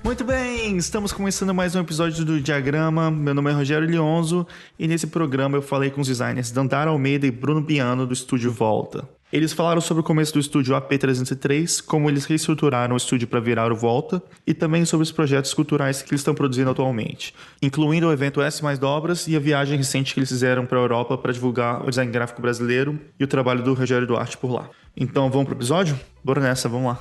Muito bem, estamos começando mais um episódio do Diagrama. Meu nome é Rogério Lionzo e nesse programa eu falei com os designers Dandara Almeida e Bruno Biano do estúdio Volta. Eles falaram sobre o começo do estúdio AP303, como eles reestruturaram o estúdio para virar o Volta e também sobre os projetos culturais que eles estão produzindo atualmente, incluindo o evento S Mais Dobras e a viagem recente que eles fizeram para a Europa para divulgar o design gráfico brasileiro e o trabalho do Rogério Duarte por lá. Então vamos pro episódio? Bora nessa, vamos lá.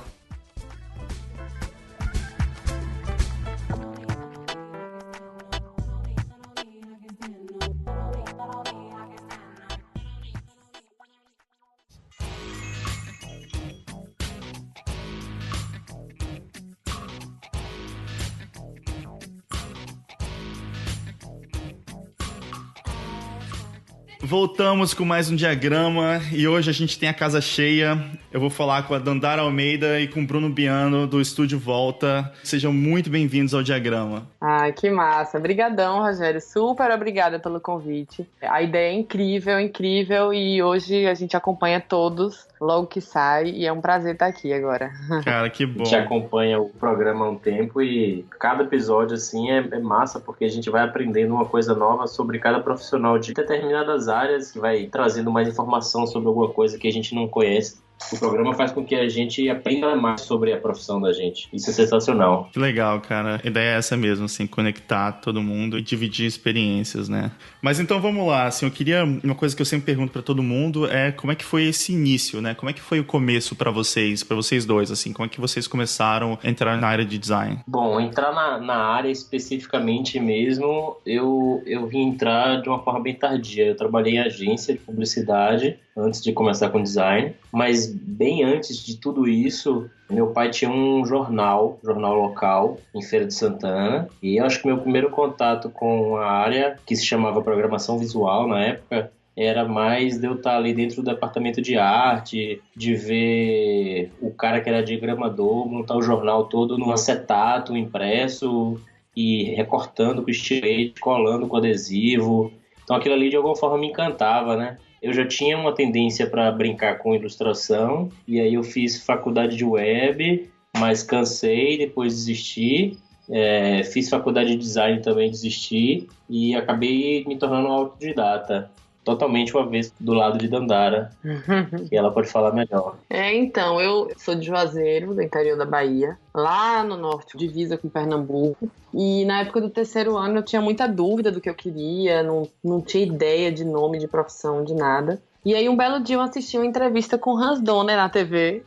Voltamos com mais um Diagrama e hoje a gente tem a casa cheia. Eu vou falar com a Dandara Almeida e com o Bruno Biano do Estúdio Volta. Sejam muito bem-vindos ao Diagrama. Ai, que massa. Obrigadão, Rogério. Super obrigada pelo convite. A ideia é incrível, incrível e hoje a gente acompanha todos logo que sai e é um prazer estar aqui agora. Cara, que bom. A gente acompanha o programa há um tempo e cada episódio assim é massa porque a gente vai aprendendo uma coisa nova sobre cada profissional de determinadas áreas que vai trazendo mais informação sobre alguma coisa que a gente não conhece. O programa faz com que a gente aprenda mais sobre a profissão da gente. Isso é sensacional. Que legal, cara. A ideia é essa mesmo, assim, conectar todo mundo e dividir experiências, né? Mas então vamos lá, assim, eu queria... Uma coisa que eu sempre pergunto pra todo mundo é como é que foi esse início, né? Como é que foi o começo pra vocês dois, assim? Como é que vocês começaram a entrar na área de design? Bom, entrar na área especificamente mesmo, eu vim entrar de uma forma bem tardia. Eu trabalhei em agência de publicidade antes de começar com design, mas bem antes de tudo isso, meu pai tinha um jornal local em Feira de Santana, e eu acho que meu primeiro contato com a área, que se chamava programação visual na época, era mais de eu estar ali dentro do departamento de arte, de ver o cara que era diagramador montar o jornal todo num acetato impresso e recortando com estilete, colando com adesivo. Então aquilo ali de alguma forma me encantava, né? Eu já tinha uma tendência para brincar com ilustração, e aí eu fiz faculdade de web, mas cansei, depois desisti. Fiz faculdade de design também, desisti, e acabei me tornando um autodidata. Totalmente uma vez do lado de Dandara, que ela pode falar melhor. Então, eu sou de Juazeiro, do interior da Bahia, lá no norte, divisa com Pernambuco. E na época do terceiro ano eu tinha muita dúvida do que eu queria, não tinha ideia de nome, de profissão, de nada. E aí um belo dia eu assisti uma entrevista com o Hans Donner na TV.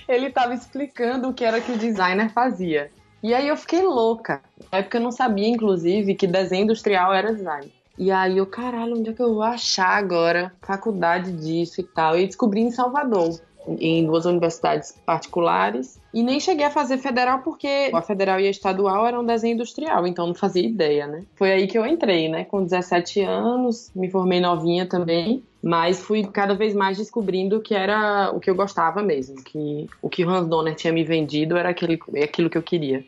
Ele estava explicando o que era que o designer fazia. E aí eu fiquei louca. Na época eu não sabia, inclusive, que desenho industrial era design. E aí eu, caralho, onde é que eu vou achar agora faculdade disso e tal? E descobri em Salvador, em duas universidades particulares. E nem cheguei a fazer federal porque a federal e a estadual eram desenho industrial, então não fazia ideia, né? Foi aí que eu entrei, né? Com 17 anos, me formei novinha também. Mas fui cada vez mais descobrindo que era o que eu gostava mesmo, que o que o Hans Donner tinha me vendido era aquilo que eu queria.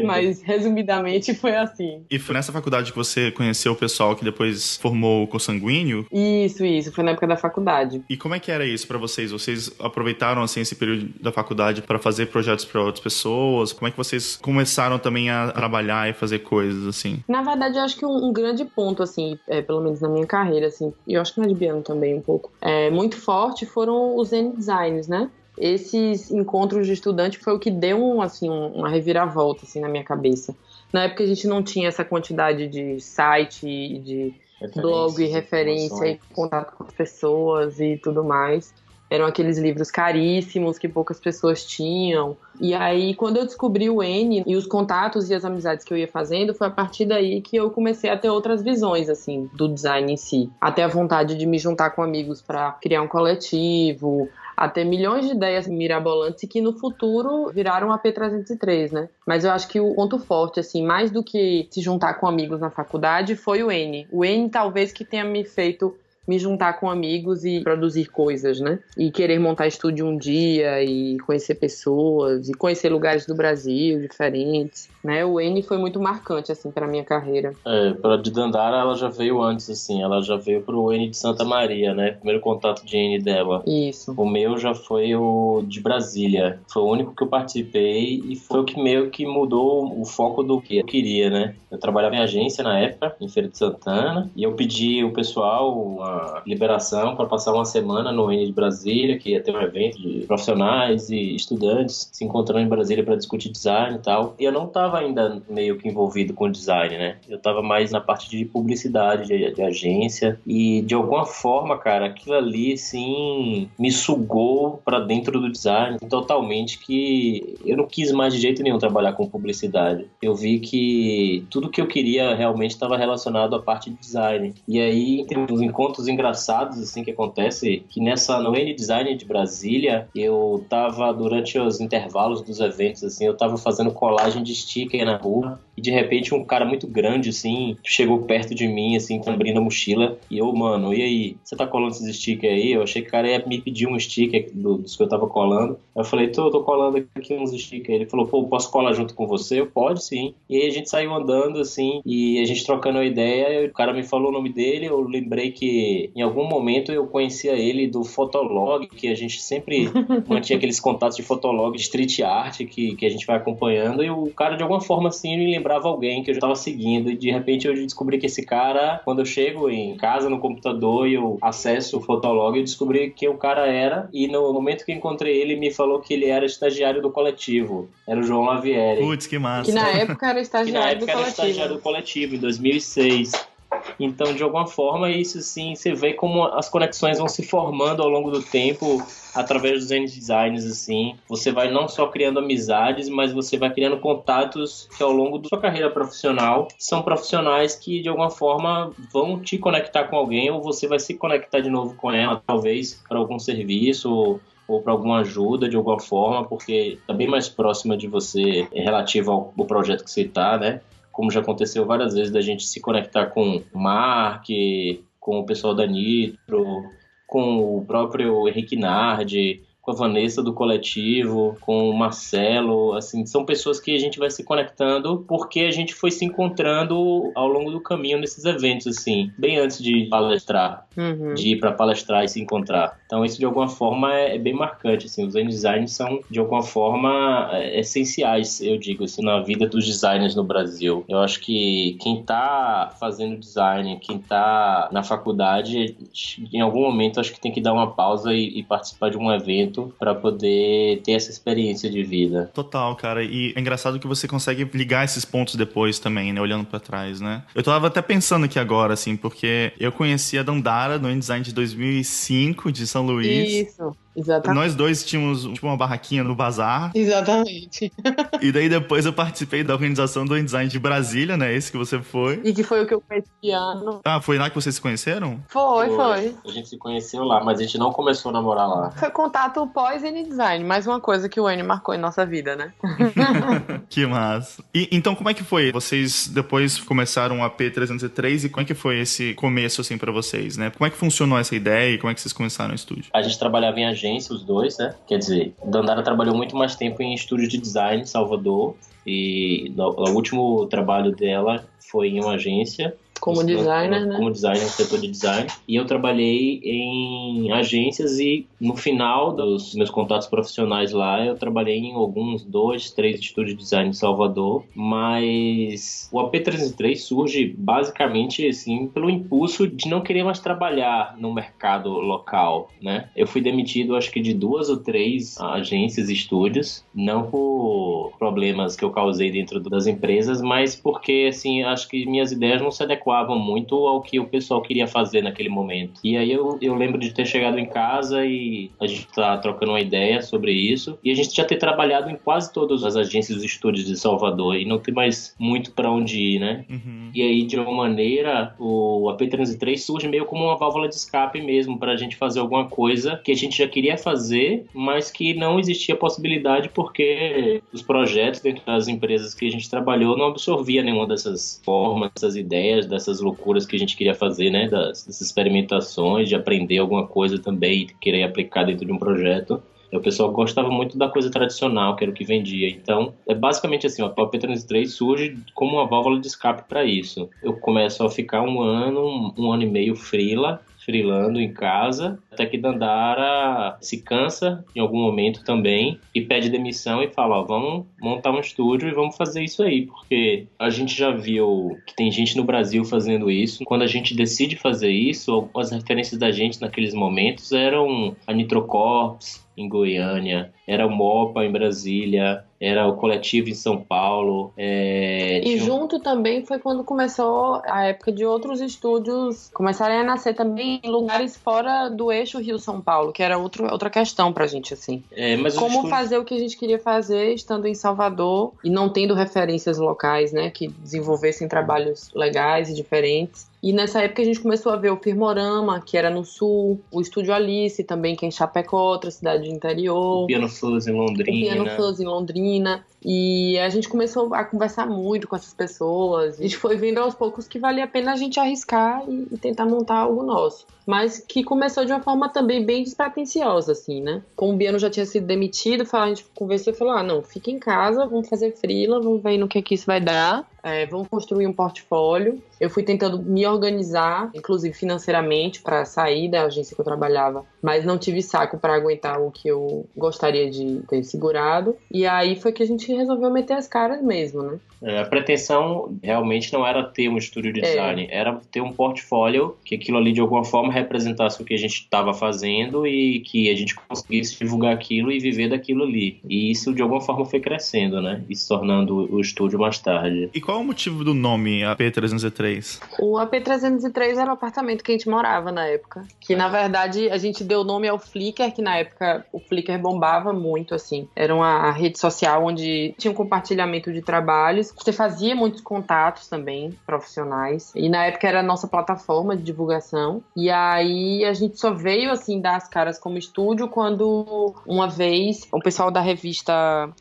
Mas, resumidamente, foi assim. E foi nessa faculdade que você conheceu o pessoal que depois formou o Consanguíneo? Isso, foi na época da faculdade. E como é que era isso pra vocês? Vocês aproveitaram, assim, esse período da faculdade para fazer projetos para outras pessoas? Como é que vocês começaram também a trabalhar e fazer coisas, assim? Na verdade, eu acho que um grande ponto, assim, pelo menos na minha carreira, assim, e eu acho que na de Biano também um pouco, muito forte foram os N-Designs, né? Esses encontros de estudante foi o que deu uma reviravolta assim, na minha cabeça. Na época a gente não tinha essa quantidade de site, de blog e referência e contato com as pessoas e tudo mais. Eram aqueles livros caríssimos que poucas pessoas tinham. E aí, quando eu descobri o N e os contatos e as amizades que eu ia fazendo, foi a partir daí que eu comecei a ter outras visões, assim, do design em si. Até a vontade de me juntar com amigos para criar um coletivo, a ter milhões de ideias mirabolantes e que no futuro viraram a P303, né? Mas eu acho que o ponto forte, assim, mais do que se juntar com amigos na faculdade, foi o N. O N talvez que tenha me feito me juntar com amigos e produzir coisas, né? E querer montar estúdio um dia e conhecer pessoas e conhecer lugares do Brasil diferentes, né? O N foi muito marcante, assim, pra minha carreira. Pela de Dandara, ela já veio antes, assim, ela já veio pro N de Santa Maria, né? Primeiro contato de N dela. Isso. O meu já foi o de Brasília. Foi o único que eu participei e foi o que meio que mudou o foco do que eu queria, né? Eu trabalhava em agência na época, em Feira de Santana, e eu pedi ao pessoal uma liberação para passar uma semana no N de Brasília, que ia ter um evento de profissionais e estudantes se encontrando em Brasília para discutir design e tal. E eu não estava ainda meio que envolvido com design, né? Eu estava mais na parte de publicidade, de agência, e de alguma forma, cara, aquilo ali, sim, me sugou para dentro do design totalmente, que eu não quis mais de jeito nenhum trabalhar com publicidade. Eu vi que tudo que eu queria realmente estava relacionado à parte de design. E aí, tem uns encontros engraçados, assim, que acontece, que no N-Design de Brasília, eu tava, durante os intervalos dos eventos, assim, eu tava fazendo colagem de sticker na rua, e de repente um cara muito grande, assim, chegou perto de mim, assim, abrindo a mochila, e eu, mano, e aí? Você tá colando esses stickers aí? Eu achei que o cara ia me pedir um sticker dos que eu tava colando. Eu falei, tô colando aqui uns stickers. Ele falou, pô, posso colar junto com você? Eu, pode sim. E aí a gente saiu andando, assim, e a gente trocando a ideia, o cara me falou o nome dele, eu lembrei que em algum momento eu conhecia ele do Fotolog, que a gente sempre mantinha aqueles contatos de Fotolog, de street art, que a gente vai acompanhando, e o cara, de alguma forma, assim, me lembrava alguém que eu já tava seguindo, e de repente eu descobri que esse cara, quando eu chego em casa, no computador, e eu acesso o Fotolog, eu descobri quem o cara era, e no momento que eu encontrei ele, me falou que ele era estagiário do coletivo. Era o João Lavieri. Putz, que massa. Que na época era estagiário do coletivo, em 2006. Então, de alguma forma, isso sim, você vê como as conexões vão se formando ao longo do tempo através dos N-Designs, assim. Você vai não só criando amizades, mas você vai criando contatos que ao longo da sua carreira profissional são profissionais que, de alguma forma, vão te conectar com alguém ou você vai se conectar de novo com ela, talvez para algum serviço ou para alguma ajuda de alguma forma, porque está bem mais próxima de você relativo ao projeto que você está, né? Como já aconteceu várias vezes da gente se conectar com o Mark, com o pessoal da Nitro, com o próprio Henrique Nardi, com a Vanessa do coletivo, com o Marcelo, assim, são pessoas que a gente vai se conectando porque a gente foi se encontrando ao longo do caminho nesses eventos, assim, bem antes de palestrar, de ir para palestrar e se encontrar. Então isso de alguma forma é bem marcante, assim, os N-Designs são de alguma forma essenciais, eu digo, assim, na vida dos designers no Brasil. Eu acho que quem tá fazendo design, quem tá na faculdade, em algum momento acho que tem que dar uma pausa e participar de um evento para poder ter essa experiência de vida. Total, cara. E é engraçado que você consegue ligar esses pontos depois também, né? Olhando pra trás, né? Eu tava até pensando aqui agora, assim, porque eu conheci a Dandara no N-Design de 2005, de São Luís. Isso. Exatamente. Nós dois tínhamos tipo, uma barraquinha no bazar. Exatamente. E daí depois eu participei da organização do N-Design de Brasília, né? Esse que você foi. E que foi o que eu conheci esse ano. Ah, foi lá que vocês se conheceram? Foi. A gente se conheceu lá, mas a gente não começou a namorar lá. Foi contato pós-N-Design. Mais uma coisa que o N marcou em nossa vida, né? Que massa. E então como é que foi? Vocês depois começaram a P303 e como é que foi esse começo, assim, pra vocês, né? Como é que funcionou essa ideia e como é que vocês começaram o estúdio? A gente trabalhava em agência, os dois, né? Quer dizer, Dandara trabalhou muito mais tempo em estúdio de design em Salvador e o último trabalho dela foi em uma agência. Como designer, né? Como designer, no setor de design. E eu trabalhei em agências e no final dos meus contatos profissionais lá, eu trabalhei em alguns 2, 3 estúdios de design em Salvador. Mas o AP303 surge basicamente, assim, pelo impulso de não querer mais trabalhar no mercado local, né? Eu fui demitido, acho que de 2 ou 3 agências e estúdios, não por problemas que eu causei dentro das empresas, mas porque, assim, acho que minhas ideias não se adequavam muito ao que o pessoal queria fazer naquele momento. E aí eu lembro de ter chegado em casa e a gente tá trocando uma ideia sobre isso. E a gente já ter trabalhado em quase todas as agências e estúdios de Salvador e não tem mais muito pra onde ir, né? E aí, de uma maneira, o AP303 surge meio como uma válvula de escape mesmo pra gente fazer alguma coisa que a gente já queria fazer, mas que não existia possibilidade porque os projetos dentro das empresas que a gente trabalhou não absorvia nenhuma dessas formas, dessas ideias, dessas dessas loucuras que a gente queria fazer, né? Dessas experimentações, de aprender alguma coisa também e querer aplicar dentro de um projeto. O pessoal gostava muito da coisa tradicional, que era o que vendia. Então, é basicamente assim, a P303 surge como uma válvula de escape para isso. Eu começo a ficar um ano e meio freelando em casa, até que Dandara se cansa em algum momento também e pede demissão e fala, ó, vamos montar um estúdio e vamos fazer isso aí, porque a gente já viu que tem gente no Brasil fazendo isso. Quando a gente decide fazer isso, as referências da gente naqueles momentos eram a Nitrocorps em Goiânia, era o MOPA em Brasília, era o Coletivo em São Paulo. E junto também foi quando começou a época de outros estúdios começarem a nascer também em lugares fora do eixo Rio-São Paulo, que era outra questão pra gente, assim. Mas como fazer o que a gente queria fazer estando em Salvador e não tendo referências locais, né, que desenvolvessem trabalhos legais e diferentes. E nessa época a gente começou a ver o Firmorama, que era no sul, o Estúdio Alice também, que é em Chapecó, outra cidade do interior. O Piano Fuzz em Londrina. E a gente começou a conversar muito com essas pessoas. A gente foi vendo aos poucos que valia a pena a gente arriscar e tentar montar algo nosso. Mas que começou de uma forma também bem despretensiosa, assim, né? Como o Biano já tinha sido demitido, a gente conversou e falou, não, fica em casa, vamos fazer freela, vamos ver no que isso vai dar. Vamos construir um portfólio. Eu fui tentando me organizar, inclusive financeiramente, para sair da agência que eu trabalhava, mas não tive saco para aguentar o que eu gostaria de ter segurado. E aí foi que a gente resolveu meter as caras mesmo, né? A pretensão realmente não era ter um estúdio de design, era ter um portfólio que aquilo ali de alguma forma representasse o que a gente estava fazendo e que a gente conseguisse divulgar aquilo e viver daquilo ali. E isso de alguma forma foi crescendo, né? E se tornando o estúdio mais tarde. E qual é o motivo do nome AP303? O AP303 era o apartamento que a gente morava na época. Que na verdade a gente deu nome ao Flickr, que na época o Flickr bombava muito, assim. Era uma rede social onde tinha um compartilhamento de trabalhos. Você fazia muitos contatos também, profissionais. E na época era a nossa plataforma de divulgação. E aí a gente só veio, assim, dar as caras como estúdio quando uma vez o pessoal da revista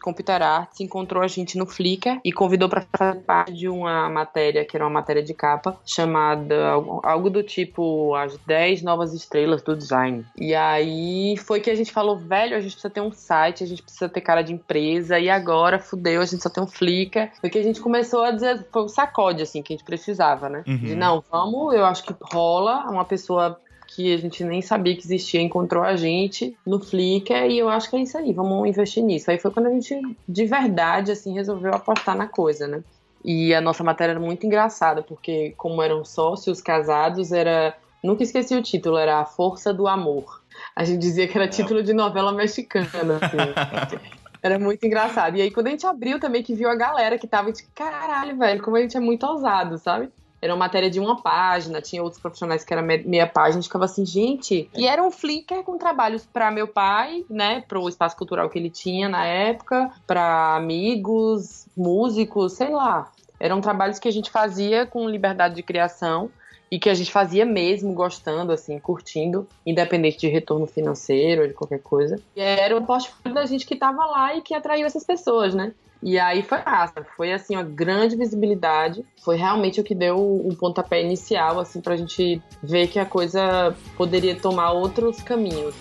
Computer Arts encontrou a gente no Flickr e convidou para fazer parte de uma matéria, que era uma matéria de capa, chamada algo do tipo as 10 novas estrelas do design. E aí foi que a gente falou, velho, a gente precisa ter um site, a gente precisa ter cara de empresa, e agora, fudeu, a gente só tem um Flickr. Foi que a gente começou a dizer, foi um sacode, assim, que a gente precisava, né? Uhum. De não, vamos, eu acho que rola, uma pessoa que a gente nem sabia que existia, encontrou a gente no Flickr, e eu acho que é isso aí, vamos investir nisso. Aí foi quando a gente, de verdade, assim, resolveu apostar na coisa, né? E a nossa matéria era muito engraçada, porque como eram sócios casados, nunca esqueci o título, era A Força do Amor. A gente dizia que era título de novela mexicana, assim. Era muito engraçado. E aí, quando a gente abriu também, que viu a galera que tava de caralho, velho, como a gente é muito ousado, sabe? Era uma matéria de uma página, tinha outros profissionais que era meia página, a gente ficava assim, gente... E era um Flickr com trabalhos para meu pai, né, pro espaço cultural que ele tinha na época, para amigos, músicos, sei lá. Eram trabalhos que a gente fazia com liberdade de criação e que a gente fazia mesmo gostando, assim, curtindo, independente de retorno financeiro ou de qualquer coisa. E era o portfólio da gente que tava lá e que atraiu essas pessoas, né? E aí foi massa, foi assim, uma grande visibilidade, foi realmente o que deu um pontapé inicial, assim, pra gente ver que a coisa poderia tomar outros caminhos.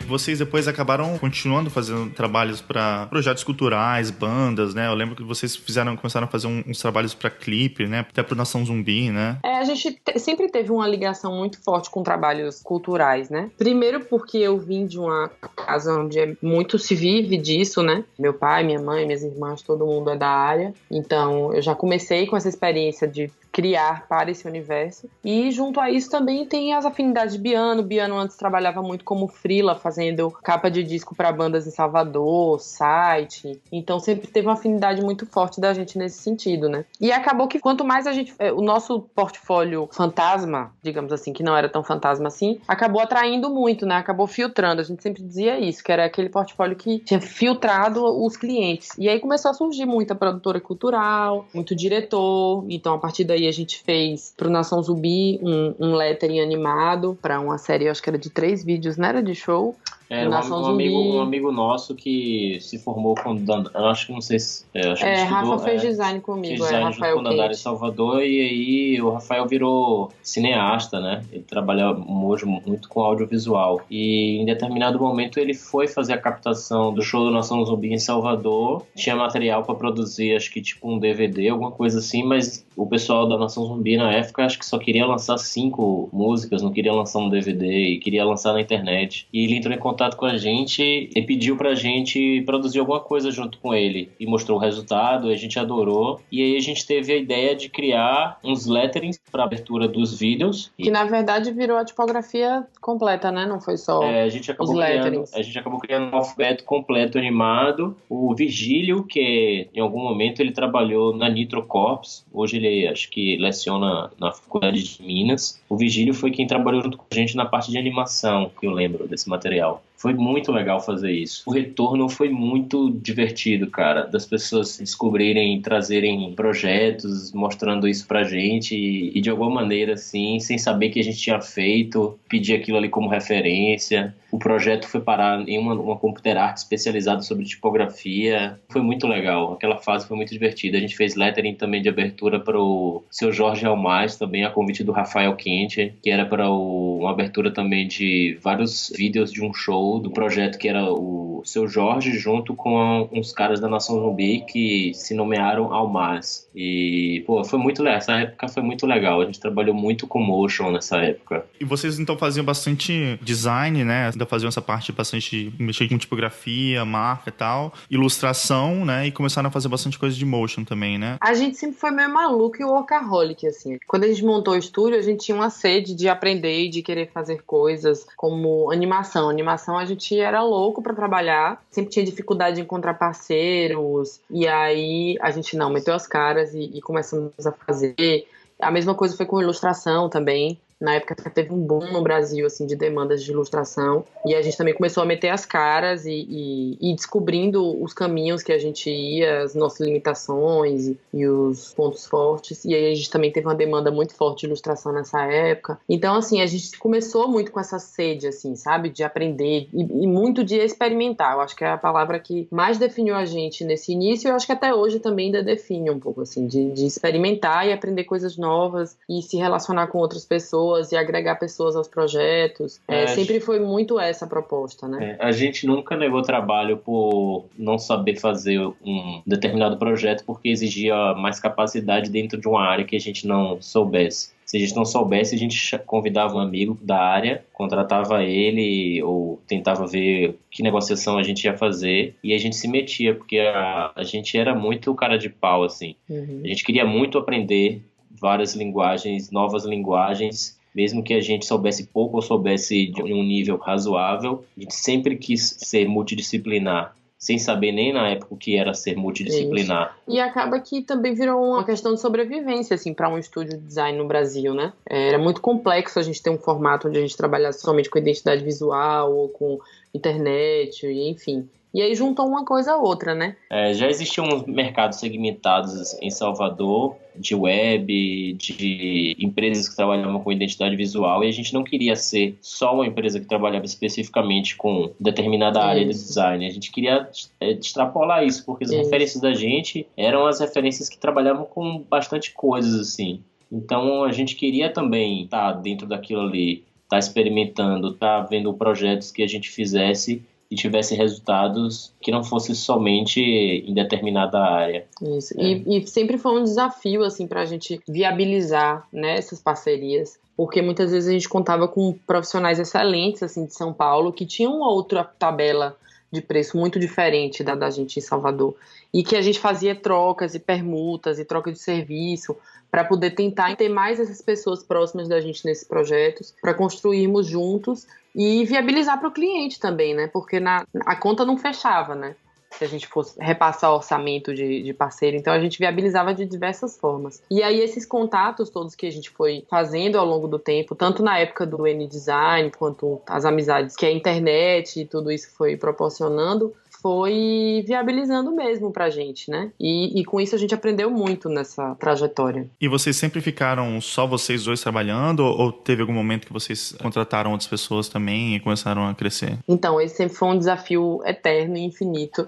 Vocês depois acabaram continuando fazendo trabalhos para projetos culturais, bandas, né? Eu lembro que vocês começaram a fazer uns trabalhos para clipe, né? Até pro Nação Zumbi, né? A gente sempre teve uma ligação muito forte com trabalhos culturais, né? Primeiro porque eu vim de uma casa onde muito se vive disso, né? Meu pai, minha mãe, minhas irmãs, todo mundo é da área. Então eu já comecei com essa experiência de criar para esse universo. E junto a isso também tem as afinidades de Biano. Biano antes trabalhava muito como freela, fazendo capa de disco para bandas em Salvador, site. Então sempre teve uma afinidade muito forte da gente nesse sentido, né? E acabou que quanto mais a gente... O nosso portfólio portfólio fantasma, digamos assim, que não era tão fantasma assim, acabou atraindo muito, né? Acabou filtrando. A gente sempre dizia isso, que era aquele portfólio que tinha filtrado os clientes. E aí começou a surgir muita produtora cultural, muito diretor. Então, a partir daí, a gente fez pro Nação Zumbi um lettering animado para uma série, eu acho que era de 3 vídeos, não era de show. Era um amigo nosso que se formou com eu acho que não sei se... acho que Rafa fez design comigo, design Rafael junto com Dandara em Salvador, e aí o Rafael virou cineasta, né? Ele trabalha hoje muito com audiovisual. E em determinado momento ele foi fazer a captação do show do Nação Zumbi em Salvador. Tinha material para produzir, acho que tipo um DVD, alguma coisa assim, mas o pessoal da Nação Zumbi na época acho que só queria lançar 5 músicas, não queria lançar um DVD, e queria lançar na internet. E ele entrou em contato com a gente e pediu pra gente produzir alguma coisa junto com ele. E mostrou o resultado, a gente adorou. E aí a gente teve a ideia de criar uns letterings pra abertura dos vídeos. Que na verdade virou a tipografia completa, né? Não foi só a gente acabou criando um alfabeto completo animado. O Virgílio, que em algum momento ele trabalhou na Nitro Corps. Hoje ele acho que leciona na Faculdade de Minas. O Virgílio foi quem trabalhou junto com a gente na parte de animação, que eu lembro desse material. Foi muito legal fazer isso. O retorno foi muito divertido, cara, das pessoas descobrirem, trazerem projetos, mostrando isso pra gente e de alguma maneira, assim, sem saber que a gente tinha feito, pedir aquilo ali como referência. O projeto foi parar em uma computer art especializada sobre tipografia. Foi muito legal. Aquela fase foi muito divertida. A gente fez lettering também de abertura para o Seu Jorge Almaz, também a convite do Rafael Quente, que era para uma abertura também de vários vídeos de um show do projeto que era o Seu Jorge junto com uns caras da Nação Zumbi que se nomearam Almaz. E, pô, foi muito legal. Essa época foi muito legal. A gente trabalhou muito com motion nessa época. E vocês então faziam bastante design, né? Ainda faziam essa parte bastante, mexer com tipografia, marca e tal, ilustração, né? E começaram a fazer bastante coisa de motion também, né? A gente sempre foi meio maluco e workaholic, assim. Quando a gente montou o estúdio, a gente tinha uma sede de aprender e de querer fazer coisas como animação. Animação a gente era louco pra trabalhar, sempre tinha dificuldade de encontrar parceiros, e aí a gente meteu as caras e começamos a fazer. A mesma coisa foi com ilustração também. Na época teve um boom no Brasil, assim, de demandas de ilustração. E a gente também começou a meter as caras e descobrindo os caminhos que a gente ia, as nossas limitações e os pontos fortes. E aí a gente também teve uma demanda muito forte de ilustração nessa época. Então, assim, a gente começou muito com essa sede, assim, sabe? De aprender e muito de experimentar. Eu acho que é a palavra que mais definiu a gente nesse início. E eu acho que até hoje também ainda define um pouco, assim, de experimentar e aprender coisas novas e se relacionar com outras pessoas e agregar pessoas aos projetos. Sempre foi muito essa a proposta, né? A gente nunca negou trabalho por não saber fazer um determinado projeto porque exigia mais capacidade dentro de uma área que a gente não soubesse. Se a gente não soubesse, a gente convidava um amigo da área, contratava ele ou tentava ver que negociação a gente ia fazer e a gente se metia, porque a gente era muito cara de pau, assim. Uhum. A gente queria muito aprender várias linguagens, novas linguagens, mesmo que a gente soubesse pouco ou soubesse de um nível razoável. A gente sempre quis ser multidisciplinar, sem saber nem na época o que era ser multidisciplinar. Isso. E acaba que também virou uma questão de sobrevivência, assim, para um estúdio de design no Brasil, né? Era muito complexo a gente ter um formato onde a gente trabalhasse somente com identidade visual ou com internet, enfim. E aí juntou uma coisa a outra, né? Já existiam uns mercados segmentados em Salvador, de web, de empresas que trabalhavam com identidade visual, e a gente não queria ser só uma empresa que trabalhava especificamente com determinada área de design. A gente queria extrapolar isso, porque as referências da gente eram as referências que trabalhavam com bastante coisas, assim. Então a gente queria também estar dentro daquilo ali, estar experimentando, estar vendo projetos que a gente fizesse e tivesse resultados que não fosse somente em determinada área. Isso. E sempre foi um desafio, assim, para a gente viabilizar, né, essas parcerias, porque muitas vezes a gente contava com profissionais excelentes, assim, de São Paulo, que tinham outra tabela de preço muito diferente da gente em Salvador, e que a gente fazia trocas e permutas e troca de serviço para poder tentar ter mais essas pessoas próximas da gente nesses projetos, para construirmos juntos e viabilizar para o cliente também, né? Porque a conta não fechava, né? se a gente fosse repassar orçamento de parceiro. Então a gente viabilizava de diversas formas. E aí esses contatos todos que a gente foi fazendo ao longo do tempo, tanto na época do N-Design, quanto as amizades que a internet e tudo isso foi proporcionando, foi viabilizando mesmo pra gente, né? E com isso a gente aprendeu muito nessa trajetória. E vocês sempre ficaram só vocês dois trabalhando ou teve algum momento que vocês contrataram outras pessoas também e começaram a crescer? Então, esse sempre foi um desafio eterno e infinito.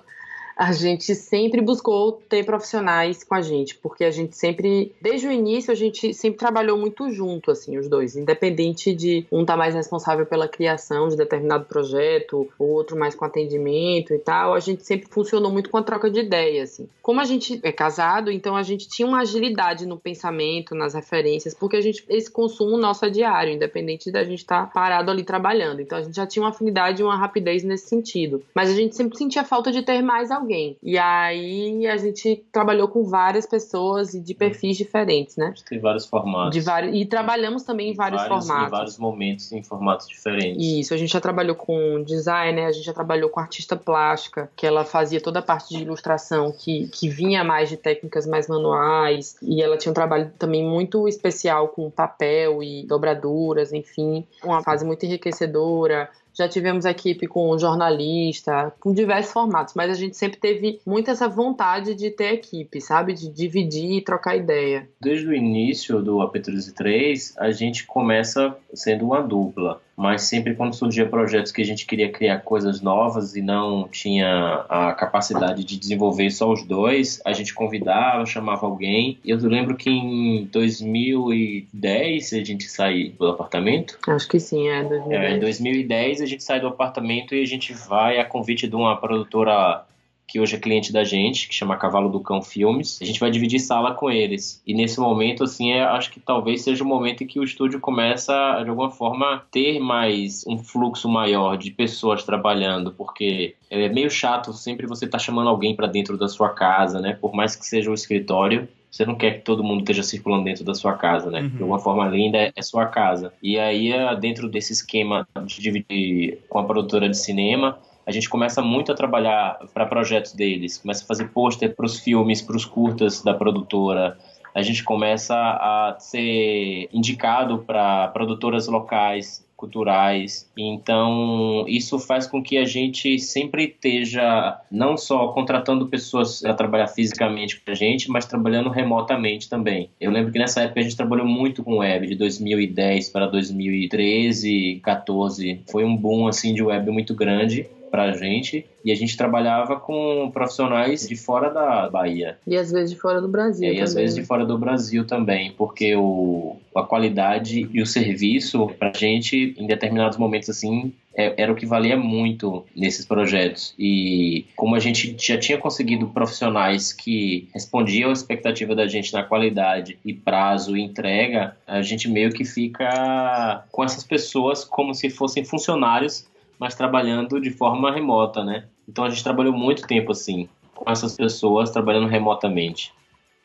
A gente sempre buscou ter profissionais com a gente, porque a gente sempre, desde o início, a gente sempre trabalhou muito junto, assim, os dois, independente de um estar mais responsável pela criação de determinado projeto, o outro mais com atendimento e tal, a gente sempre funcionou muito com a troca de ideias, assim. Como a gente é casado, então a gente tinha uma agilidade no pensamento, nas referências, porque esse consumo nosso é diário, independente da gente estar parado ali trabalhando. Então a gente já tinha uma afinidade e uma rapidez nesse sentido. Mas a gente sempre sentia falta de ter mais alguém. E aí a gente trabalhou com várias pessoas e de perfis diferentes, né? Tem vários formatos. E trabalhamos também em vários formatos. Em vários momentos, em formatos diferentes. Isso, a gente já trabalhou com designer, a gente já trabalhou com artista plástica, que ela fazia toda a parte de ilustração, que vinha mais de técnicas mais manuais, e ela tinha um trabalho também muito especial com papel e dobraduras, enfim, uma fase muito enriquecedora. Já tivemos equipe com jornalista, com diversos formatos, mas a gente sempre teve muito essa vontade de ter equipe, sabe? De dividir e trocar ideia. Desde o início do AP13, a gente começa sendo uma dupla, mas sempre quando surgia projetos que a gente queria criar coisas novas e não tinha a capacidade de desenvolver só os dois, a gente convidava, chamava alguém. Eu lembro que em 2010 a gente saiu do apartamento. Acho que sim, 2010. Em 2010 a gente sai do apartamento e a gente vai a convite de uma produtora que hoje é cliente da gente, que chama Cavalo do Cão Filmes. A gente vai dividir sala com eles. E nesse momento, assim, acho que talvez seja o momento em que o estúdio começa, de alguma forma, ter mais um fluxo maior de pessoas trabalhando, porque é meio chato sempre você estar chamando alguém para dentro da sua casa, né? Por mais que seja um escritório, você não quer que todo mundo esteja circulando dentro da sua casa, né? De uma forma linda, é sua casa. E aí, dentro desse esquema de dividir com a produtora de cinema, a gente começa muito a trabalhar para projetos deles, começa a fazer pôster para os filmes, para os curtas da produtora. A gente começa a ser indicado para produtoras locais, culturais. Então, isso faz com que a gente sempre esteja não só contratando pessoas para trabalhar fisicamente com a gente, mas trabalhando remotamente também. Eu lembro que nessa época a gente trabalhou muito com web, de 2010 para 2013, 14. Foi um boom assim, de web muito grande pra gente, e a gente trabalhava com profissionais de fora da Bahia. E às vezes de fora do Brasil também. E às vezes de fora do Brasil também, porque a qualidade e o serviço pra gente, em determinados momentos assim, era o que valia muito nesses projetos. E como a gente já tinha conseguido profissionais que respondiam à expectativa da gente na qualidade e prazo e entrega, a gente meio que fica com essas pessoas como se fossem funcionários, mas trabalhando de forma remota, né? Então a gente trabalhou muito tempo assim, com essas pessoas trabalhando remotamente.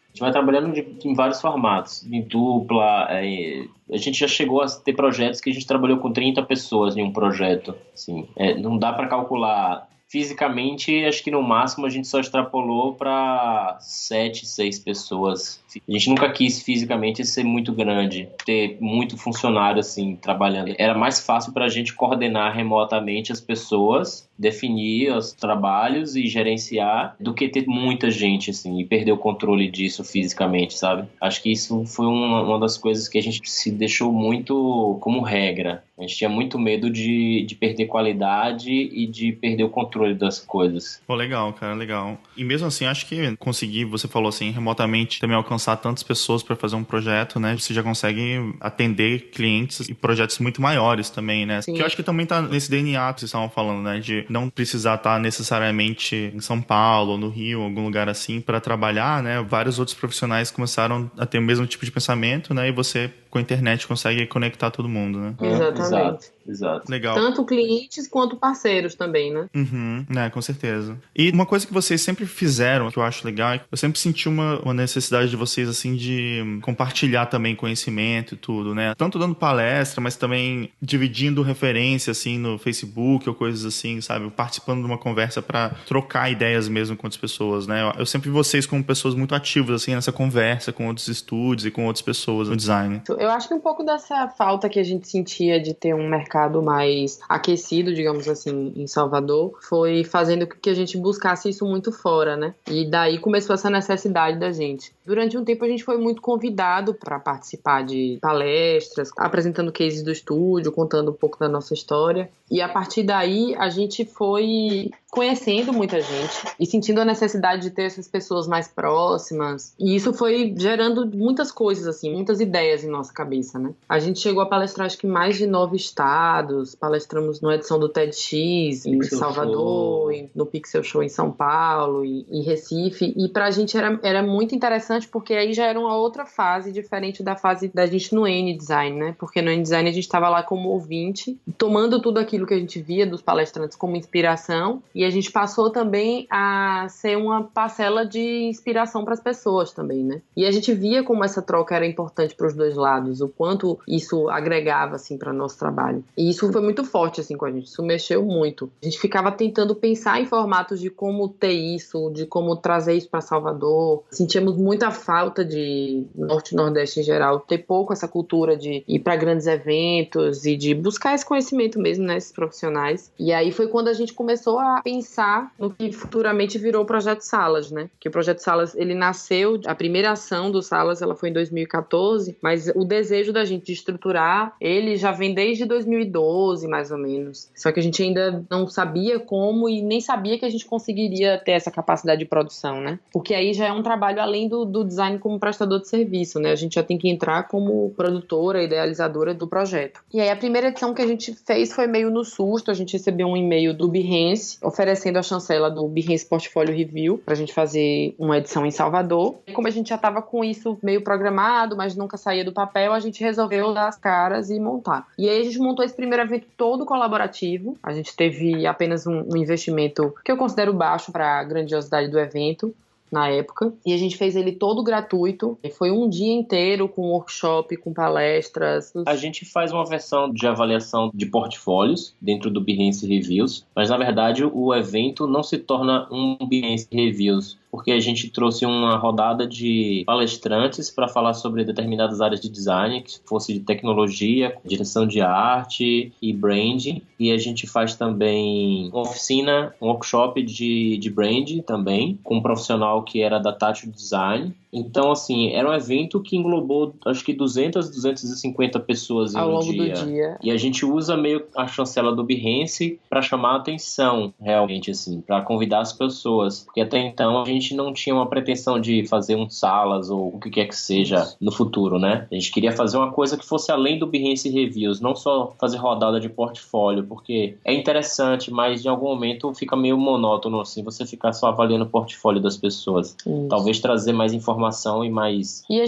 A gente vai trabalhando em vários formatos, em dupla. A gente já chegou a ter projetos que a gente trabalhou com 30 pessoas em um projeto. Assim, não dá para calcular. Fisicamente, acho que no máximo a gente só extrapolou para 7, 6 pessoas. A gente nunca quis fisicamente ser muito grande, ter muito funcionário assim trabalhando. Era mais fácil para a gente coordenar remotamente as pessoas, definir os trabalhos e gerenciar, do que ter muita gente assim e perder o controle disso fisicamente, sabe? Acho que isso foi uma das coisas que a gente se deixou muito como regra. A gente tinha muito medo de perder qualidade e de perder o controle das coisas. Pô, legal, cara, legal. E mesmo assim, acho que conseguir, você falou assim, remotamente também alcançar tantas pessoas para fazer um projeto, né? Você já consegue atender clientes e projetos muito maiores também, né? Sim. Que eu acho que também tá nesse DNA que vocês estavam falando, né? De não precisar estar necessariamente em São Paulo, no Rio, algum lugar assim para trabalhar, né? Vários outros profissionais começaram a ter o mesmo tipo de pensamento, né? E você, com a internet, consegue conectar todo mundo, né? Exatamente. Exatamente. Exato. Legal. Tanto clientes quanto parceiros também, né? Uhum, com certeza. E uma coisa que vocês sempre fizeram, que eu acho legal, eu sempre senti uma necessidade de vocês, assim, de compartilhar também conhecimento e tudo, né? Tanto dando palestra, mas também dividindo referência, assim, no Facebook ou coisas assim, sabe? Participando de uma conversa pra trocar ideias mesmo com outras pessoas, né? Eu sempre vi vocês como pessoas muito ativas, assim, nessa conversa com outros estúdios e com outras pessoas no design. Eu acho que um pouco dessa falta que a gente sentia de ter um mercado mais aquecido, digamos assim, em Salvador, foi fazendo com que a gente buscasse isso muito fora, né? E daí começou essa necessidade da gente. Durante um tempo a gente foi muito convidado para participar de palestras, apresentando cases do estúdio, contando um pouco da nossa história. E a partir daí a gente foi conhecendo muita gente e sentindo a necessidade de ter essas pessoas mais próximas. E isso foi gerando muitas coisas, assim, muitas ideias em nossa cabeça, né? A gente chegou a palestrar, acho que mais de 9 estados, palestramos numa edição do TEDx em Pixel Salvador, no Pixel Show em São Paulo, em Recife. E pra gente era muito interessante porque aí já era uma outra fase, diferente da fase da gente no N-Design, né? Porque no N-Design a gente estava lá como ouvinte, tomando tudo aquilo que a gente via dos palestrantes como inspiração, e a gente passou também a ser uma parcela de inspiração para as pessoas também, né? E a gente via como essa troca era importante para os dois lados, o quanto isso agregava, assim, para nosso trabalho. E isso foi muito forte, assim, com a gente, isso mexeu muito. A gente ficava tentando pensar em formatos de como ter isso, de como trazer isso para Salvador. Sentíamos muita falta de Norte e Nordeste em geral, ter pouco essa cultura de ir para grandes eventos e de buscar esse conhecimento mesmo, né, esses profissionais. E aí foi quando a gente começou a pensar no que futuramente virou o Projeto Salas, né? Que o Projeto Salas, ele nasceu, a primeira ação do Salas, ela foi em 2014, mas o desejo da gente de estruturar, ele já vem desde 2012, mais ou menos. Só que a gente ainda não sabia como e nem sabia que a gente conseguiria ter essa capacidade de produção, né? Porque aí já é um trabalho além do design como prestador de serviço, né? A gente já tem que entrar como produtora, idealizadora do projeto. E aí a primeira edição que a gente fez foi meio no susto, a gente recebeu um e-mail do Behance oferecendo a chancela do Behance Portfolio Review pra gente fazer uma edição em Salvador. E como a gente já tava com isso meio programado, mas nunca saía do papel, a gente resolveu dar as caras e montar. E aí a gente montou esse primeiro evento todo colaborativo. A gente teve apenas um investimento que eu considero baixo para a grandiosidade do evento na época, e a gente fez ele todo gratuito. Foi um dia inteiro com workshop, com palestras. A gente faz uma versão de avaliação de portfólios dentro do Behance Reviews, mas na verdade o evento não se torna um Behance Reviews, porque a gente trouxe uma rodada de palestrantes para falar sobre determinadas áreas de design, que fosse de tecnologia, direção de arte e branding. E a gente faz também uma oficina, um workshop de brand também, com um profissional que era da Tátil Design. Então, assim, era um evento que englobou, acho que 250 pessoas em ao um longo dia. do dia. E a gente usa meio a chancela do Behance para chamar a atenção, realmente, assim, para convidar as pessoas. Porque até então a gente não tinha uma pretensão de fazer um Salas ou o que quer que seja no futuro, né? A gente queria fazer uma coisa que fosse além do Behance Reviews, não só fazer rodada de portfólio, porque é interessante, mas em algum momento fica meio monótono, assim, você ficar só avaliando o portfólio das pessoas. Isso. Talvez trazer mais informação e mais E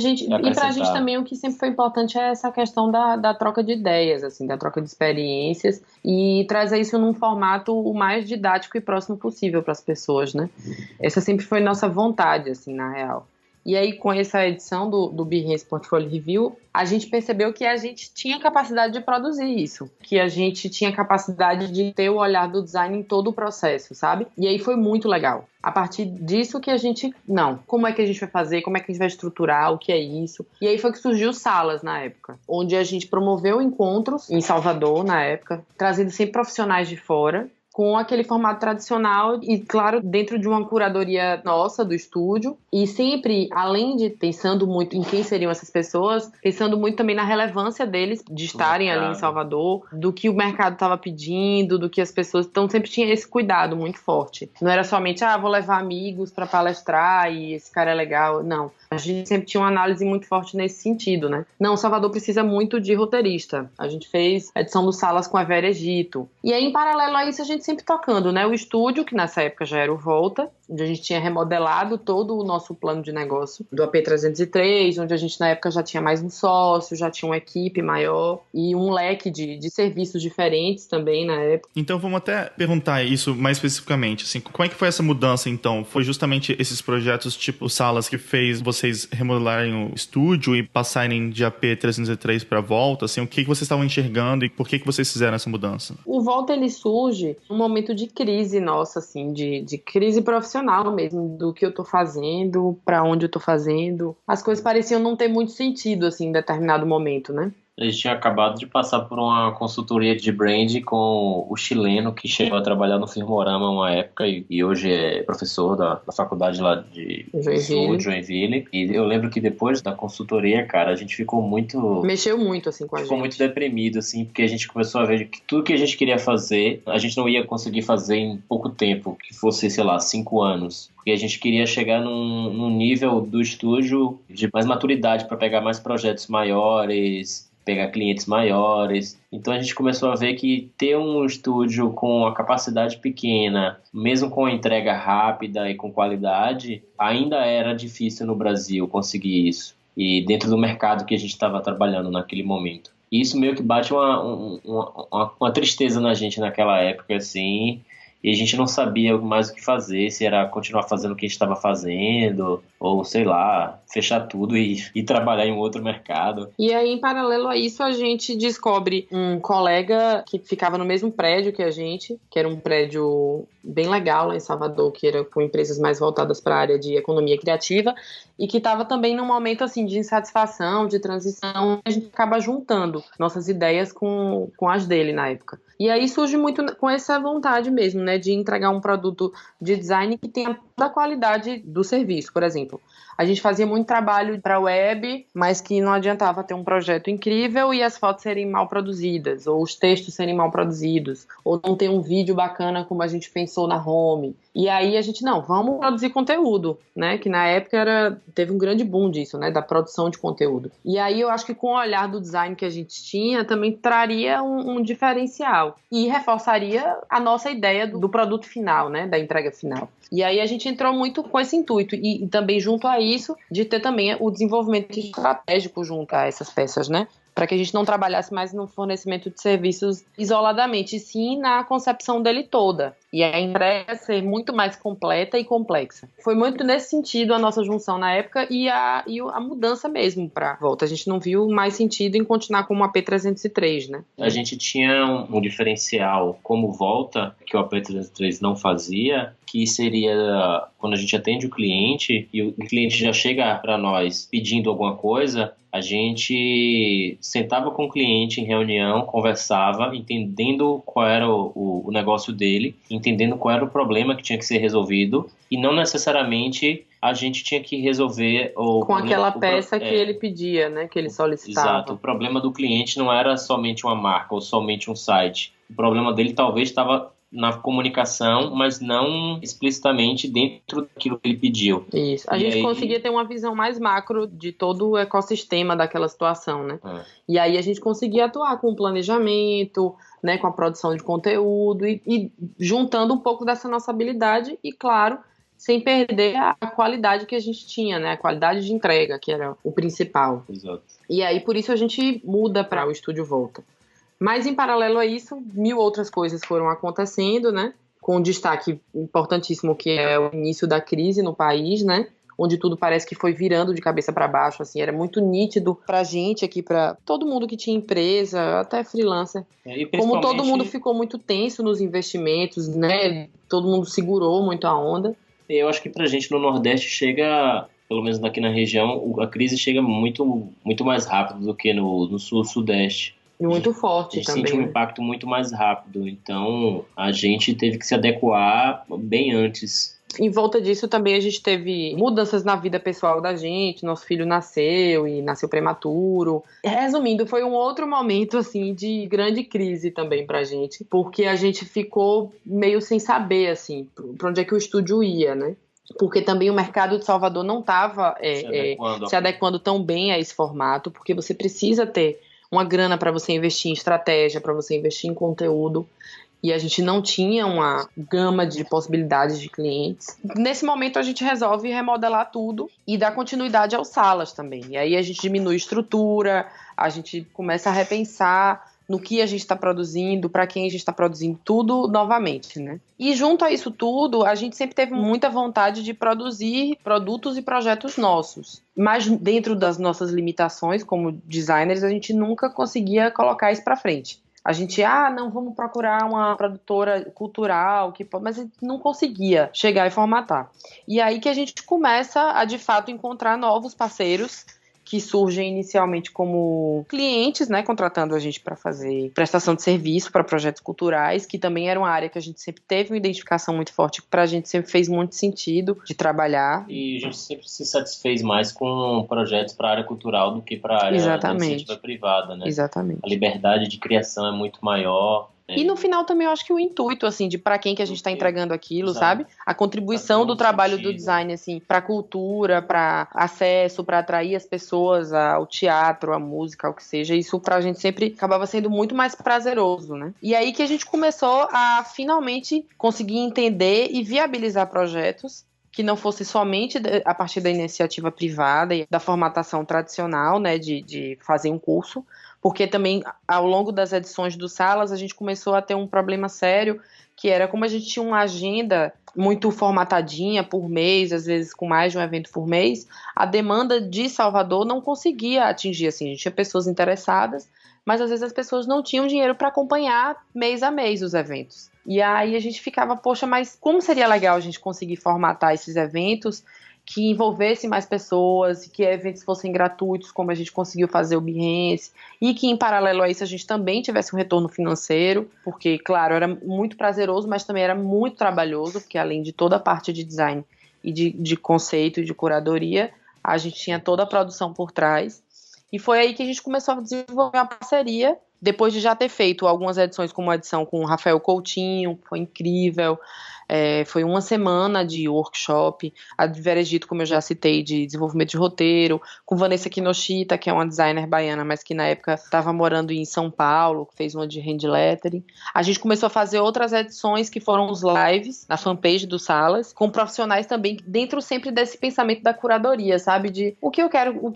pra gente também o que sempre foi importante é essa questão da troca de ideias, assim, da troca de experiências e trazer isso num formato o mais didático e próximo possível para as pessoas, né? Essa sempre foi nossa vontade, assim, na real. E aí, com essa edição do Behance Portfolio Review, a gente percebeu que a gente tinha capacidade de produzir isso, que a gente tinha capacidade de ter o olhar do design em todo o processo, sabe? E aí foi muito legal. A partir disso que a gente, como é que a gente vai fazer, como é que a gente vai estruturar, o que é isso? E aí foi que surgiu Salas na época, onde a gente promoveu encontros em Salvador na época, trazendo sempre profissionais de fora, com aquele formato tradicional e, claro, dentro de uma curadoria nossa, do estúdio. E sempre, além de pensando muito em quem seriam essas pessoas, pensando muito também na relevância deles de estarem ali em Salvador, do que o mercado estava pedindo, do que as pessoas... Então, sempre tinha esse cuidado muito forte. Não era somente, vou levar amigos para palestrar e esse cara é legal. Não. A gente sempre tinha uma análise muito forte nesse sentido, né? Não, Salvador precisa muito de roteirista. A gente fez a edição do Salas com a Vera Egito. E aí, em paralelo a isso, a gente sempre tocando, né? O estúdio, que nessa época já era o Volta, onde a gente tinha remodelado todo o nosso plano de negócio do AP303, onde a gente na época já tinha mais um sócio, já tinha uma equipe maior e um leque de serviços diferentes também na época. Então vamos até perguntar isso mais especificamente, assim, como é que foi essa mudança então? Foi justamente esses projetos tipo Salas que fez vocês remodelarem o estúdio e passarem de AP303 para Volta, assim, o que vocês estavam enxergando e por que vocês fizeram essa mudança? O Volta, ele surge num momento de crise nossa, assim, de crise profissional mesmo, do que eu tô fazendo, para onde eu tô fazendo. As coisas pareciam não ter muito sentido, assim, em determinado momento, né? A gente tinha acabado de passar por uma consultoria de brand com o chileno que chegou a trabalhar no Firmorama uma época e hoje é professor da faculdade lá de Joinville. E eu lembro que depois da consultoria, cara, a gente ficou muito... Mexeu muito, assim, com a gente. Ficou muito deprimido, assim, porque a gente começou a ver que tudo que a gente queria fazer, a gente não ia conseguir fazer em pouco tempo, que fosse, sei lá, 5 anos. Porque a gente queria chegar num nível do estúdio de mais maturidade para pegar mais projetos maiores, pegar clientes maiores. Então a gente começou a ver que ter um estúdio com a capacidade pequena, mesmo com a entrega rápida e com qualidade, ainda era difícil no Brasil conseguir isso. E dentro do mercado que a gente estava trabalhando naquele momento. E isso meio que bate uma tristeza na gente naquela época, assim. E a gente não sabia mais o que fazer, se era continuar fazendo o que a gente estava fazendo, ou sei lá, fechar tudo e trabalhar em um outro mercado. E aí, em paralelo a isso, a gente descobre um colega que ficava no mesmo prédio que a gente, que era um prédio bem legal lá em Salvador, que era com empresas mais voltadas para a área de economia criativa, e que estava também num momento assim de insatisfação, de transição. A gente acaba juntando nossas ideias com as dele na época. E aí surge muito com essa vontade mesmo, né, de entregar um produto de design que tenha toda a qualidade do serviço. Por exemplo, a gente fazia muito trabalho para web, mas que não adiantava ter um projeto incrível e as fotos serem mal produzidas, ou os textos serem mal produzidos, ou não ter um vídeo bacana como a gente pensou na home. E aí a gente, não, vamos produzir conteúdo, né? Que na época teve um grande boom disso, né? Da produção de conteúdo. E aí eu acho que com o olhar do design que a gente tinha, também traria um diferencial. E reforçaria a nossa ideia do produto final, né? Da entrega final. E aí a gente entrou muito com esse intuito. E também junto a isso, de ter também o desenvolvimento estratégico junto a essas peças, né? Para que a gente não trabalhasse mais no fornecimento de serviços isoladamente, e sim na concepção dele toda. E a entrega ser muito mais completa e complexa. Foi muito nesse sentido a nossa junção na época e a mudança mesmo para Volta. A gente não viu mais sentido em continuar com o AP303, né? A gente tinha um diferencial como Volta, que o AP303 não fazia, que seria quando a gente atende o cliente e o cliente já chega para nós pedindo alguma coisa, a gente sentava com o cliente em reunião, conversava, entendendo qual era o negócio dele, entendendo qual era o problema que tinha que ser resolvido e não necessariamente a gente tinha que resolver com aquela peça que ele pedia, né, que ele solicitava. Exato. O problema do cliente não era somente uma marca ou somente um site. O problema dele talvez estava na comunicação, mas não explicitamente dentro daquilo que ele pediu. Isso. A gente conseguia ter uma visão mais macro de todo o ecossistema daquela situação, né? E aí a gente conseguia atuar com o planejamento, né, com a produção de conteúdo e juntando um pouco dessa nossa habilidade e, claro, sem perder a qualidade que a gente tinha, né? A qualidade de entrega, que era o principal. Exato. E aí, por isso, a gente muda para o Estúdio Volta. Mas, em paralelo a isso, 1000 outras coisas foram acontecendo, né? Com um destaque importantíssimo, que é o início da crise no país, né? Onde tudo parece que foi virando de cabeça para baixo, assim, era muito nítido pra gente aqui, pra todo mundo que tinha empresa, até freelancer. Como todo mundo ficou muito tenso nos investimentos, né? Todo mundo segurou muito a onda. Eu acho que pra gente no Nordeste chega, pelo menos aqui na região, a crise chega muito, muito mais rápido do que no Sul-Sudeste. E muito forte também. A gente também. sente um impacto muito mais rápido, então a gente teve que se adequar bem antes. Em volta disso também a gente teve mudanças na vida pessoal da gente, nosso filho nasceu e nasceu prematuro. Resumindo, foi um outro momento assim de grande crise também pra gente, porque a gente ficou meio sem saber assim, pra onde é que o estúdio ia, né? Porque também o mercado de Salvador não estava se adequando tão bem a esse formato, porque você precisa ter uma grana para você investir em estratégia, para você investir em conteúdo. e a gente não tinha uma gama de possibilidades de clientes. Nesse momento a gente resolve remodelar tudo e dar continuidade aos salas também. E aí a gente diminui a estrutura, a gente começa a repensar no que a gente está produzindo, para quem a gente está produzindo, tudo novamente, né? E junto a isso tudo, a gente sempre teve muita vontade de produzir produtos e projetos nossos. Mas dentro das nossas limitações como designers, a gente nunca conseguia colocar isso para frente. A gente, não, vamos procurar uma produtora cultural, mas a gente não conseguia chegar e formatar. E aí que a gente começa a, de fato, encontrar novos parceiros que surgem inicialmente como clientes, né, contratando a gente para fazer prestação de serviço para projetos culturais, que também era uma área que a gente sempre teve uma identificação muito forte, que para a gente sempre fez muito sentido de trabalhar. E a gente sempre se satisfez mais com projetos para a área cultural do que para a área da iniciativa privada, né? Exatamente. A liberdade de criação é muito maior. E no final também eu acho que o intuito, assim, de para quem que a gente está entregando aquilo, Exato. sabe? A contribuição do trabalho do design, assim, para cultura, para acesso, para atrair as pessoas ao teatro, à música, ao que seja, isso pra gente sempre acabava sendo muito mais prazeroso, né? E aí que a gente começou a finalmente conseguir entender e viabilizar projetos que não fosse somente a partir da iniciativa privada e da formatação tradicional, né, de fazer um curso, porque também, ao longo das edições do Salas, a gente começou a ter um problema sério, que era como a gente tinha uma agenda muito formatadinha por mês, às vezes com mais de um evento por mês, a demanda de Salvador não conseguia atingir, assim, a gente tinha pessoas interessadas, mas às vezes as pessoas não tinham dinheiro para acompanhar mês a mês os eventos. E aí a gente ficava, poxa, mas como seria legal a gente conseguir formatar esses eventos que envolvessem mais pessoas, que eventos fossem gratuitos, como a gente conseguiu fazer o Behance, e que em paralelo a isso a gente também tivesse um retorno financeiro, porque, claro, era muito prazeroso, mas também era muito trabalhoso, porque além de toda a parte de design e de conceito e de curadoria, a gente tinha toda a produção por trás. E foi aí que a gente começou a desenvolver uma parceria, depois de já ter feito algumas edições, como a edição com o Rafael Coutinho, que foi incrível. Foi uma semana de workshop, a de Veregito, como eu já citei, de desenvolvimento de roteiro, com Vanessa Kinoshita, que é uma designer baiana, mas que na época estava morando em São Paulo, que fez uma de hand lettering. A gente começou a fazer outras edições, que foram os lives, na fanpage do Salas, com profissionais também, dentro sempre desse pensamento da curadoria, sabe? De o que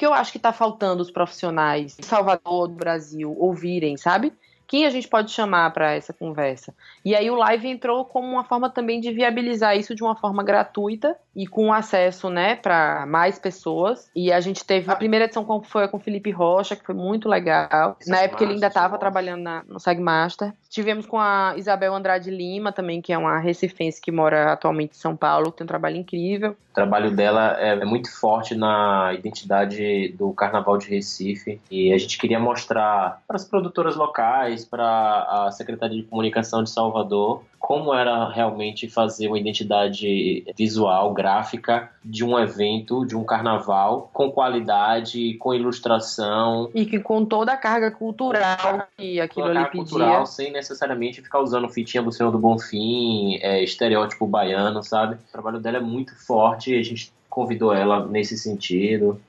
eu acho que está faltando os profissionais de Salvador, do Brasil, ouvirem, sabe? Quem a gente pode chamar para essa conversa? E aí o live entrou como uma forma também de viabilizar isso de uma forma gratuita e com acesso, né, para mais pessoas. E a gente teve a primeira edição foi com o Felipe Rocha, que foi muito legal. Na época ele ainda estava trabalhando no SAGMaster. Tivemos com a Isabel Andrade Lima também, que é uma recifense que mora atualmente em São Paulo, que tem um trabalho incrível. O trabalho dela é muito forte na identidade do Carnaval de Recife, e a gente queria mostrar para as produtoras locais, para a Secretaria de Comunicação de Salvador, como era realmente fazer uma identidade visual, gráfica, de um evento, de um carnaval, com qualidade, com ilustração. E que com toda a carga cultural que aquilo ali pedia. Cultural, sem necessariamente ficar usando fitinha do Senhor do Bonfim, estereótipo baiano, sabe? O trabalho dela é muito forte e a gente convidou ela nesse sentido.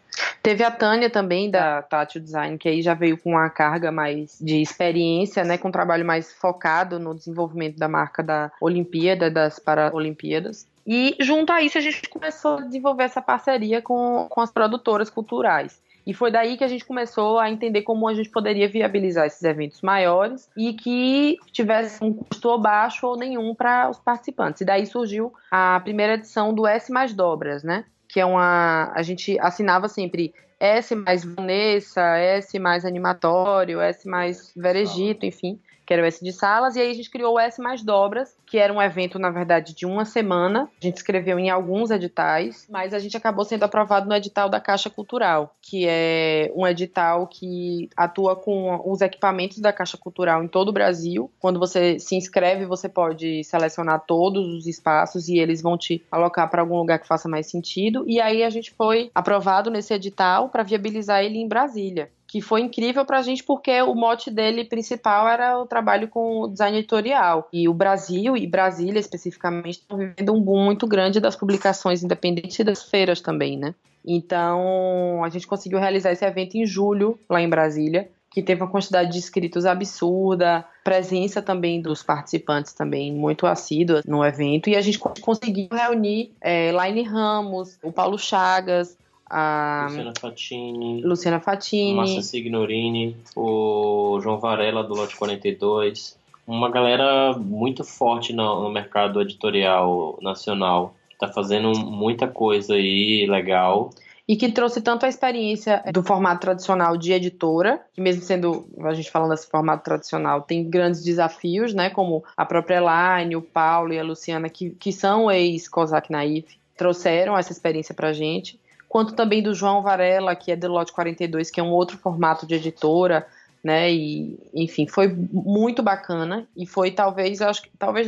Teve a Tânia também, da Tátil Design, que aí já veio com uma carga mais de experiência, né, com um trabalho mais focado no desenvolvimento da marca da Olimpíada, das Paralimpíadas. E junto a isso a gente começou a desenvolver essa parceria com as produtoras culturais. E foi daí que a gente começou a entender como a gente poderia viabilizar esses eventos maiores e que tivesse um custo ou baixo ou nenhum para os participantes. E daí surgiu a primeira edição do S Mais Dobras, né? Que é a gente assinava sempre S mais Vanessa, S mais Animatório, S mais Veregito, enfim, que era o S de Salas, e aí a gente criou o S mais Dobras, que era um evento, na verdade, de uma semana. A gente escreveu em alguns editais, mas a gente acabou sendo aprovado no edital da Caixa Cultural, que é um edital que atua com os equipamentos da Caixa Cultural em todo o Brasil. Quando você se inscreve, você pode selecionar todos os espaços e eles vão te alocar para algum lugar que faça mais sentido. E aí a gente foi aprovado nesse edital para viabilizar ele em Brasília, que foi incrível pra gente porque o mote dele principal era o trabalho com o design editorial. E o Brasil e Brasília especificamente estão vivendo um boom muito grande das publicações independentes e das feiras também, né? Então a gente conseguiu realizar esse evento em julho lá em Brasília, que teve uma quantidade de inscritos absurda, presença também dos participantes também muito assídua no evento, e a gente conseguiu reunir Laine Ramos, o Paulo Chagas, a Luciana Fatini, Márcia Signorini, o João Varela do Lote 42, uma galera muito forte no mercado editorial nacional, que está fazendo muita coisa aí legal. E que trouxe tanto a experiência do formato tradicional de editora, que mesmo sendo, a gente falando desse formato tradicional, tem grandes desafios, né, como a própria Elaine, o Paulo e a Luciana, que são ex-Cosac Naif, trouxeram essa experiência pra gente, quanto também do João Varela, que é do Lote 42, que é um outro formato de editora, né, e enfim, foi muito bacana, e foi talvez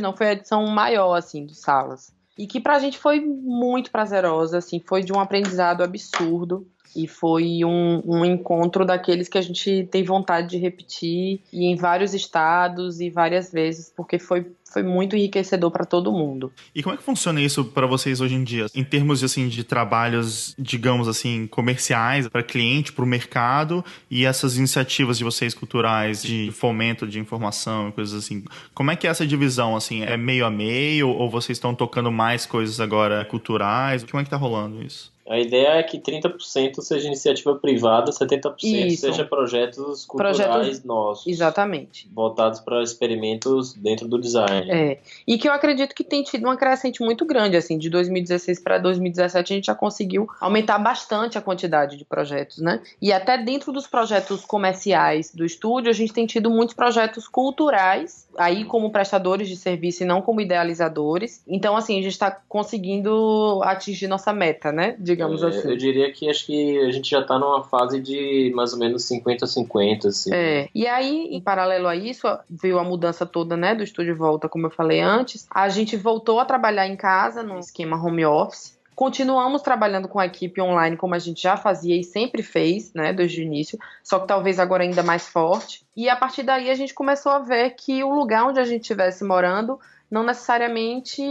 não, foi a edição maior, assim, do Salas. E que pra gente foi muito prazerosa, assim, foi de um aprendizado absurdo e foi um encontro daqueles que a gente tem vontade de repetir e em vários estados e várias vezes, porque foi muito enriquecedor para todo mundo. E como é que funciona isso para vocês hoje em dia? Em termos assim, de trabalhos, digamos assim, comerciais, para cliente, para o mercado, e essas iniciativas de vocês culturais, de fomento de informação e coisas assim. Como é que é essa divisão? Assim, é meio a meio ou vocês estão tocando mais coisas agora culturais? Como é que tá rolando isso? A ideia é que 30% seja iniciativa privada, 70% seja projetos culturais nossos. Exatamente. Voltados para experimentos dentro do design. E que eu acredito que tem tido uma crescente muito grande, assim, de 2016 para 2017 a gente já conseguiu aumentar bastante a quantidade de projetos, né? E até dentro dos projetos comerciais do estúdio, a gente tem tido muitos projetos culturais, aí como prestadores de serviço e não como idealizadores. Então, assim, a gente está conseguindo atingir nossa meta, né? Digamos assim. Eu diria que acho que a gente já está numa fase de mais ou menos 50-50, assim. E aí, em paralelo a isso, veio a mudança toda, né, do Estúdio Volta, como eu falei antes. A gente voltou a trabalhar em casa, num esquema home office. Continuamos trabalhando com a equipe online, como a gente já fazia e sempre fez, né, desde o início, só que talvez agora ainda mais forte. E a partir daí a gente começou a ver que o lugar onde a gente estivesse morando não necessariamente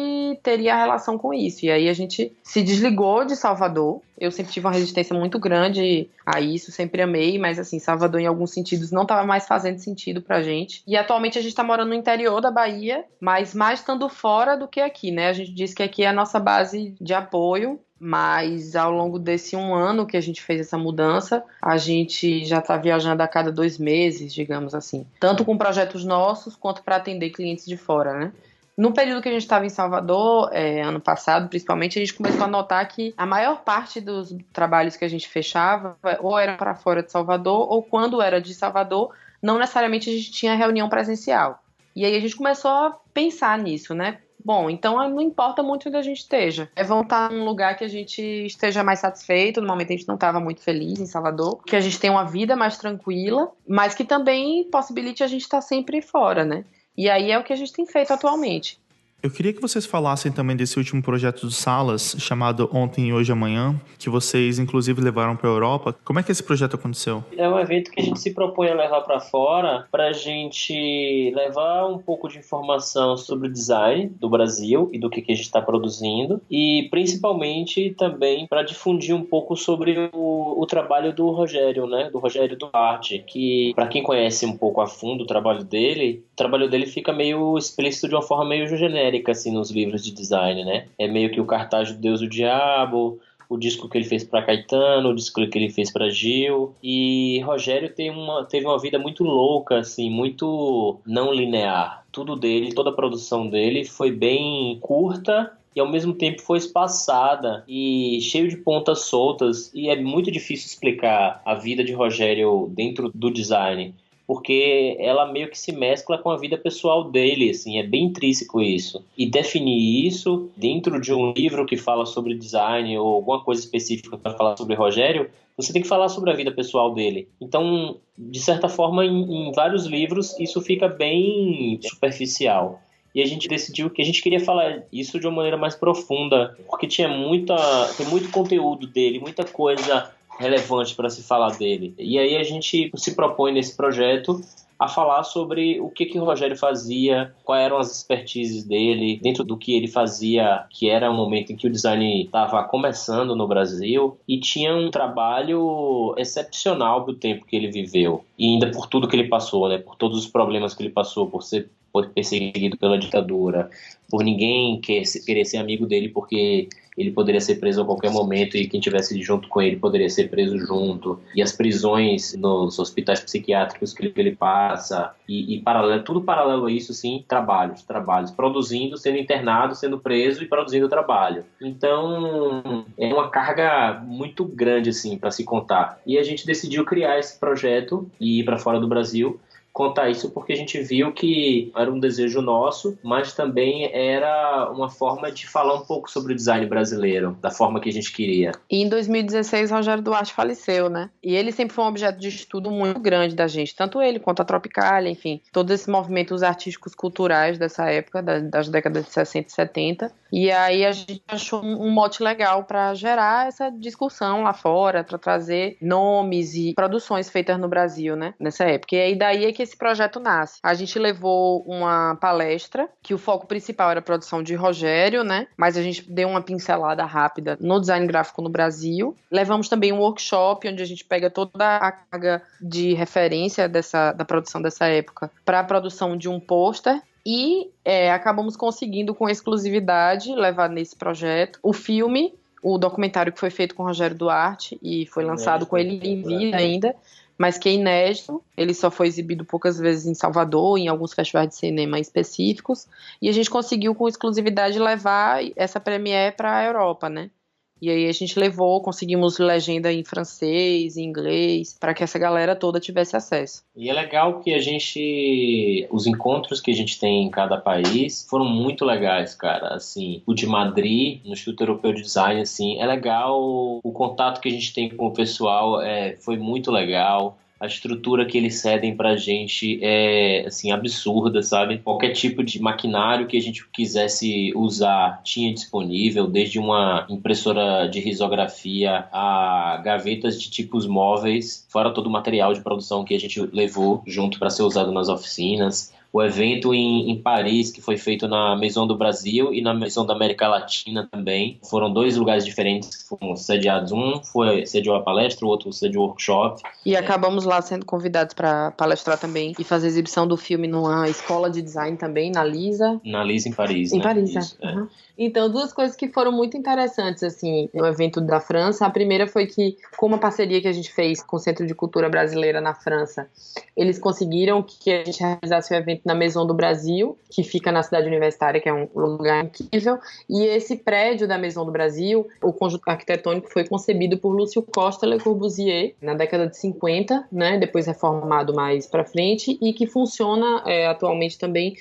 teria relação com isso. E aí a gente se desligou de Salvador. Eu sempre tive uma resistência muito grande a isso, sempre amei, mas assim, Salvador em alguns sentidos não estava mais fazendo sentido pra gente. E atualmente a gente está morando no interior da Bahia, mas mais estando fora do que aqui, né? A gente diz que aqui é a nossa base de apoio, mas ao longo desse 1 ano que a gente fez essa mudança, a gente já está viajando a cada 2 meses, digamos assim. Tanto com projetos nossos, quanto para atender clientes de fora, né? No período que a gente estava em Salvador, ano passado, principalmente, a gente começou a notar que a maior parte dos trabalhos que a gente fechava ou era para fora de Salvador, ou quando era de Salvador, não necessariamente a gente tinha reunião presencial. E aí a gente começou a pensar nisso, né? Bom, então não importa muito onde a gente esteja. É voltar num lugar que a gente esteja mais satisfeito. No momento a gente não estava muito feliz em Salvador. Que a gente tenha uma vida mais tranquila, mas que também possibilite a gente estar sempre fora, né? E aí é o que a gente tem feito atualmente. Eu queria que vocês falassem também desse último projeto do Salas, chamado Ontem, Hoje, Amanhã, que vocês, inclusive, levaram para a Europa. Como é que esse projeto aconteceu? É um evento que a gente se propõe a levar para fora, para a gente levar um pouco de informação sobre o design do Brasil e do que a gente está produzindo, e principalmente também para difundir um pouco sobre o trabalho do Rogério, né? Do Rogério Duarte, que, para quem conhece um pouco a fundo o trabalho dele fica meio explícito de uma forma meio genérica, assim, nos livros de design, né? É meio que o cartaz do Deus e o Diabo, o disco que ele fez para Caetano, o disco que ele fez para Gil. E Rogério teve uma vida muito louca, assim, muito não linear. Tudo dele, toda a produção dele foi bem curta e ao mesmo tempo foi espaçada e cheio de pontas soltas, e é muito difícil explicar a vida de Rogério dentro do design, porque ela meio que se mescla com a vida pessoal dele, assim, é bem intrínseco isso. E definir isso dentro de um livro que fala sobre design ou alguma coisa específica para falar sobre Rogério, você tem que falar sobre a vida pessoal dele. Então, de certa forma, em vários livros, isso fica bem superficial. E a gente decidiu que a gente queria falar isso de uma maneira mais profunda, porque tem muito conteúdo dele, muita coisa relevante para se falar dele. E aí a gente se propõe nesse projeto a falar sobre o que o Rogério fazia, quais eram as expertises dele, dentro do que ele fazia, que era um momento em que o design estava começando no Brasil, e tinha um trabalho excepcional do tempo que ele viveu, e ainda por tudo que ele passou, né, por todos os problemas que ele passou, por perseguido pela ditadura, por ninguém querer ser amigo dele porque ele poderia ser preso a qualquer momento e quem estivesse junto com ele poderia ser preso junto, e as prisões nos hospitais psiquiátricos que ele passa, e paralelo, tudo paralelo a isso, sim, trabalhos, produzindo, sendo internado, sendo preso e produzindo trabalho. Então, é uma carga muito grande, assim, para se contar. E a gente decidiu criar esse projeto e ir para fora do Brasil, contar isso porque a gente viu que era um desejo nosso, mas também era uma forma de falar um pouco sobre o design brasileiro, da forma que a gente queria. E em 2016, Rogério Duarte faleceu, né? E ele sempre foi um objeto de estudo muito grande da gente, tanto ele quanto a Tropicália, enfim, todos esses movimentos artísticos culturais dessa época, das décadas de 60 e 70. E aí a gente achou um mote legal para gerar essa discussão lá fora, para trazer nomes e produções feitas no Brasil, né? Nessa época. E aí daí é que esse projeto nasce. A gente levou uma palestra, que o foco principal era a produção de Rogério, né? Mas a gente deu uma pincelada rápida no design gráfico no Brasil. Levamos também um workshop, onde a gente pega toda a carga de referência da produção dessa época para a produção de um pôster. E acabamos conseguindo, com exclusividade, levar nesse projeto o filme, o documentário que foi feito com Rogério Duarte e foi lançado com ele em vida ainda, mas que é inédito. Ele só foi exibido poucas vezes em Salvador, em alguns festivais de cinema específicos, e a gente conseguiu com exclusividade levar essa premiere para a Europa, né? E aí a gente conseguimos legenda em francês, em inglês, para que essa galera toda tivesse acesso. E é legal que os encontros que a gente tem em cada país foram muito legais, cara. Assim, o de Madrid, no Instituto Europeu de Design, assim, é legal. O contato que a gente tem com o pessoal foi muito legal. A estrutura que eles cedem pra gente é, assim, absurda, sabe? Qualquer tipo de maquinário que a gente quisesse usar tinha disponível, desde uma impressora de risografia a gavetas de tipos móveis, fora todo o material de produção que a gente levou junto para ser usado nas oficinas. O evento em Paris, que foi feito na Maison do Brasil e na Maison da América Latina também. Foram 2 lugares diferentes que foram sediados. Um sediou a palestra, o outro sediou o workshop. E acabamos lá sendo convidados para palestrar também e fazer exibição do filme numa escola de design também, na Lisa. Na Lisa, em Paris. Em né? Paris, Isso, Uhum. Então, 2 coisas que foram muito interessantes, assim, no evento da França. A primeira foi que, com uma parceria que a gente fez com o Centro de Cultura Brasileira na França, eles conseguiram que a gente realizasse o evento na Maison do Brasil, que fica na cidade universitária, que é um lugar incrível. E esse prédio da Maison do Brasil, o conjunto arquitetônico foi concebido por Lúcio Costa Le Corbusier, na década de 50, né, depois reformado mais para frente, e que funciona atualmente também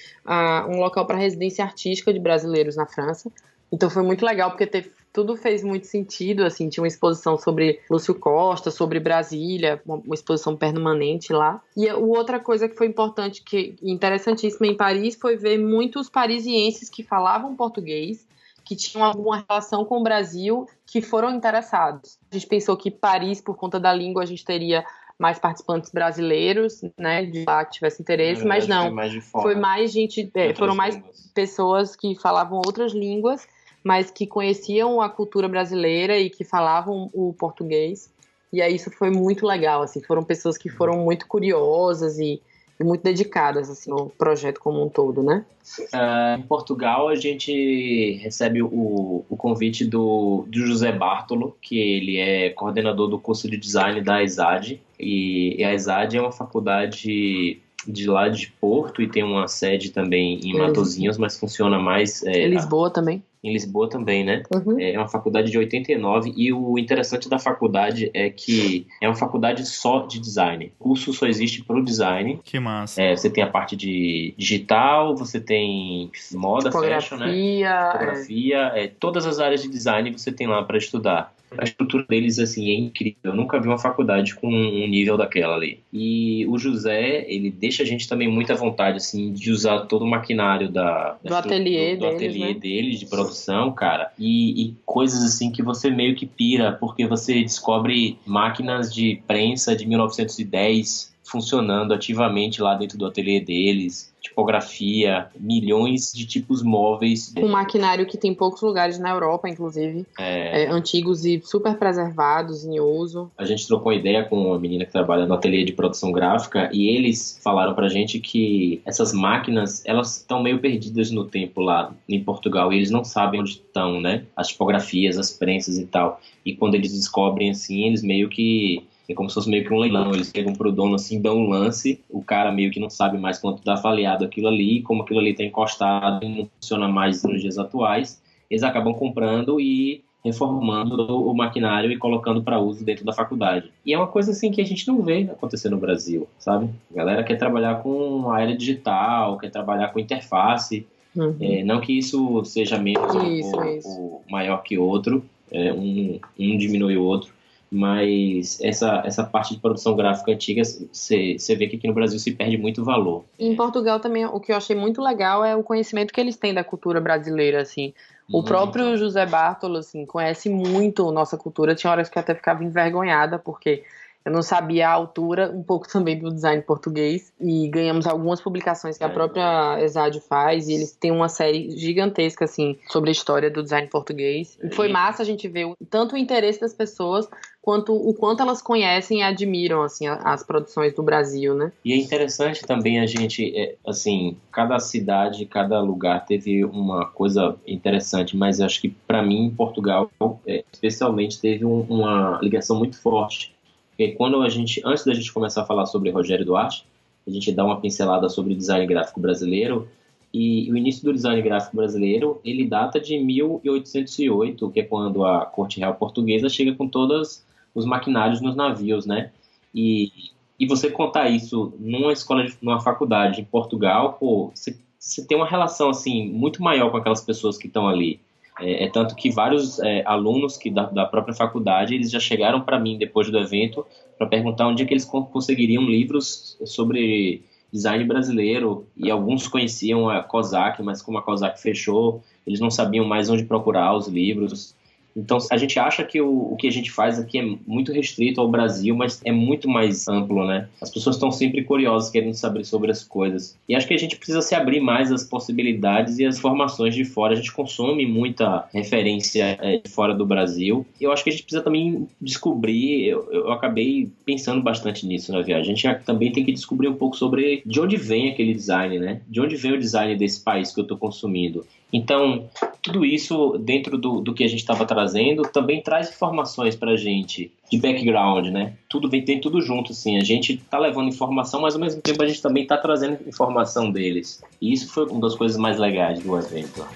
um local para residência artística de brasileiros na França. Então foi muito legal, porque tudo fez muito sentido, assim, tinha uma exposição sobre Lúcio Costa, sobre Brasília, uma exposição permanente lá. E a outra coisa que foi importante, interessantíssima em Paris, foi ver muitos parisienses que falavam português, que tinham alguma relação com o Brasil, que foram interessados. A gente pensou que Paris, por conta da língua, a gente teria mais participantes brasileiros, né, de lá que tivesse interesse, mas não, foi mais gente, foram mais pessoas que falavam outras línguas, mas que conheciam a cultura brasileira e que falavam o português. E aí isso foi muito legal, assim, foram pessoas que foram muito curiosas e muito dedicadas, assim, ao projeto como um todo, né? Em Portugal, a gente recebe o convite do José Bartolo, que ele é coordenador do curso de design da ESAD, e a ESAD é uma faculdade de lá de Porto e tem uma sede também em Matosinhos, mas funciona mais... Em Lisboa também. Em Lisboa também, né? Uhum. É uma faculdade de 89 e o interessante da faculdade é que é uma faculdade só de design. O curso só existe para o design. Que massa. Você tem a parte de digital, você tem moda, fashion, né? Fotografia, todas as áreas de design você tem lá para estudar. A estrutura deles, assim, é incrível. Eu nunca vi uma faculdade com um nível daquela ali. E o José, ele deixa a gente também muito à vontade, assim, de usar todo o maquinário do ateliê deles, de produção, cara. E coisas, assim, que você meio que pira, porque você descobre máquinas de prensa de 1910 funcionando ativamente lá dentro do ateliê deles, tipografia, milhões de tipos móveis. Com maquinário que tem poucos lugares na Europa, inclusive, antigos e super preservados em uso. A gente trocou ideia com uma menina que trabalha no ateliê de produção gráfica e eles falaram pra gente que essas máquinas, elas estão meio perdidas no tempo lá em Portugal e eles não sabem onde estão, né? As tipografias, as prensas e tal. E quando eles descobrem assim, eles meio que... É como se fosse meio que um leilão, eles chegam pro dono assim, dão um lance, o cara meio que não sabe mais quanto tá avaliado aquilo ali, como aquilo ali tá encostado e não funciona mais nos dias atuais, eles acabam comprando e reformando o maquinário e colocando para uso dentro da faculdade. E é uma coisa assim que a gente não vê acontecer no Brasil, sabe? A galera quer trabalhar com a era digital, quer trabalhar com interface, não que isso seja menos ou maior que outro, um diminui o outro, mas essa parte de produção gráfica antiga, você vê que aqui no Brasil se perde muito valor. Em Portugal também, o que eu achei muito legal é o conhecimento que eles têm da cultura brasileira, assim. O próprio José Bartolo, assim, conhece muito nossa cultura. Tinha horas que eu até ficava envergonhada, porque eu não sabia a altura, um pouco também do design português, e ganhamos algumas publicações que a própria Exádio faz, e eles têm uma série gigantesca, assim, sobre a história do design português. E foi massa a gente ver tanto o interesse das pessoas, quanto o quanto elas conhecem e admiram, assim, as produções do Brasil, né? E é interessante também a gente, assim, cada cidade, cada lugar teve uma coisa interessante, mas acho que para mim, Portugal, especialmente, teve uma ligação muito forte. Porque quando antes da gente começar a falar sobre Rogério Duarte, a gente dá uma pincelada sobre o design gráfico brasileiro, e o início do design gráfico brasileiro, ele data de 1808, que é quando a Corte Real Portuguesa chega com todos os maquinários nos navios, né? E você contar isso numa escola, numa faculdade em Portugal, pô, você tem uma relação, assim, muito maior com aquelas pessoas que estão ali. Tanto que vários alunos da própria faculdade, eles já chegaram para mim depois do evento para perguntar onde é que eles conseguiriam livros sobre design brasileiro, e alguns conheciam a COSAC, mas como a COSAC fechou, eles não sabiam mais onde procurar os livros. Então, a gente acha que o que a gente faz aqui é muito restrito ao Brasil, mas é muito mais amplo, né? As pessoas estão sempre curiosas, querendo saber sobre as coisas. E acho que a gente precisa se abrir mais às possibilidades e às formações de fora. A gente consome muita referência de fora do Brasil. E eu acho que a gente precisa também descobrir, eu acabei pensando bastante nisso na viagem. A gente também tem que descobrir um pouco sobre de onde vem aquele design, né? De onde vem o design desse país que eu estou consumindo. Então, tudo isso dentro do que a gente estava trazendo também traz informações para a gente de background, né? Tem tudo junto, assim. A gente está levando informação, mas ao mesmo tempo a gente também está trazendo informação deles. E isso foi uma das coisas mais legais do evento.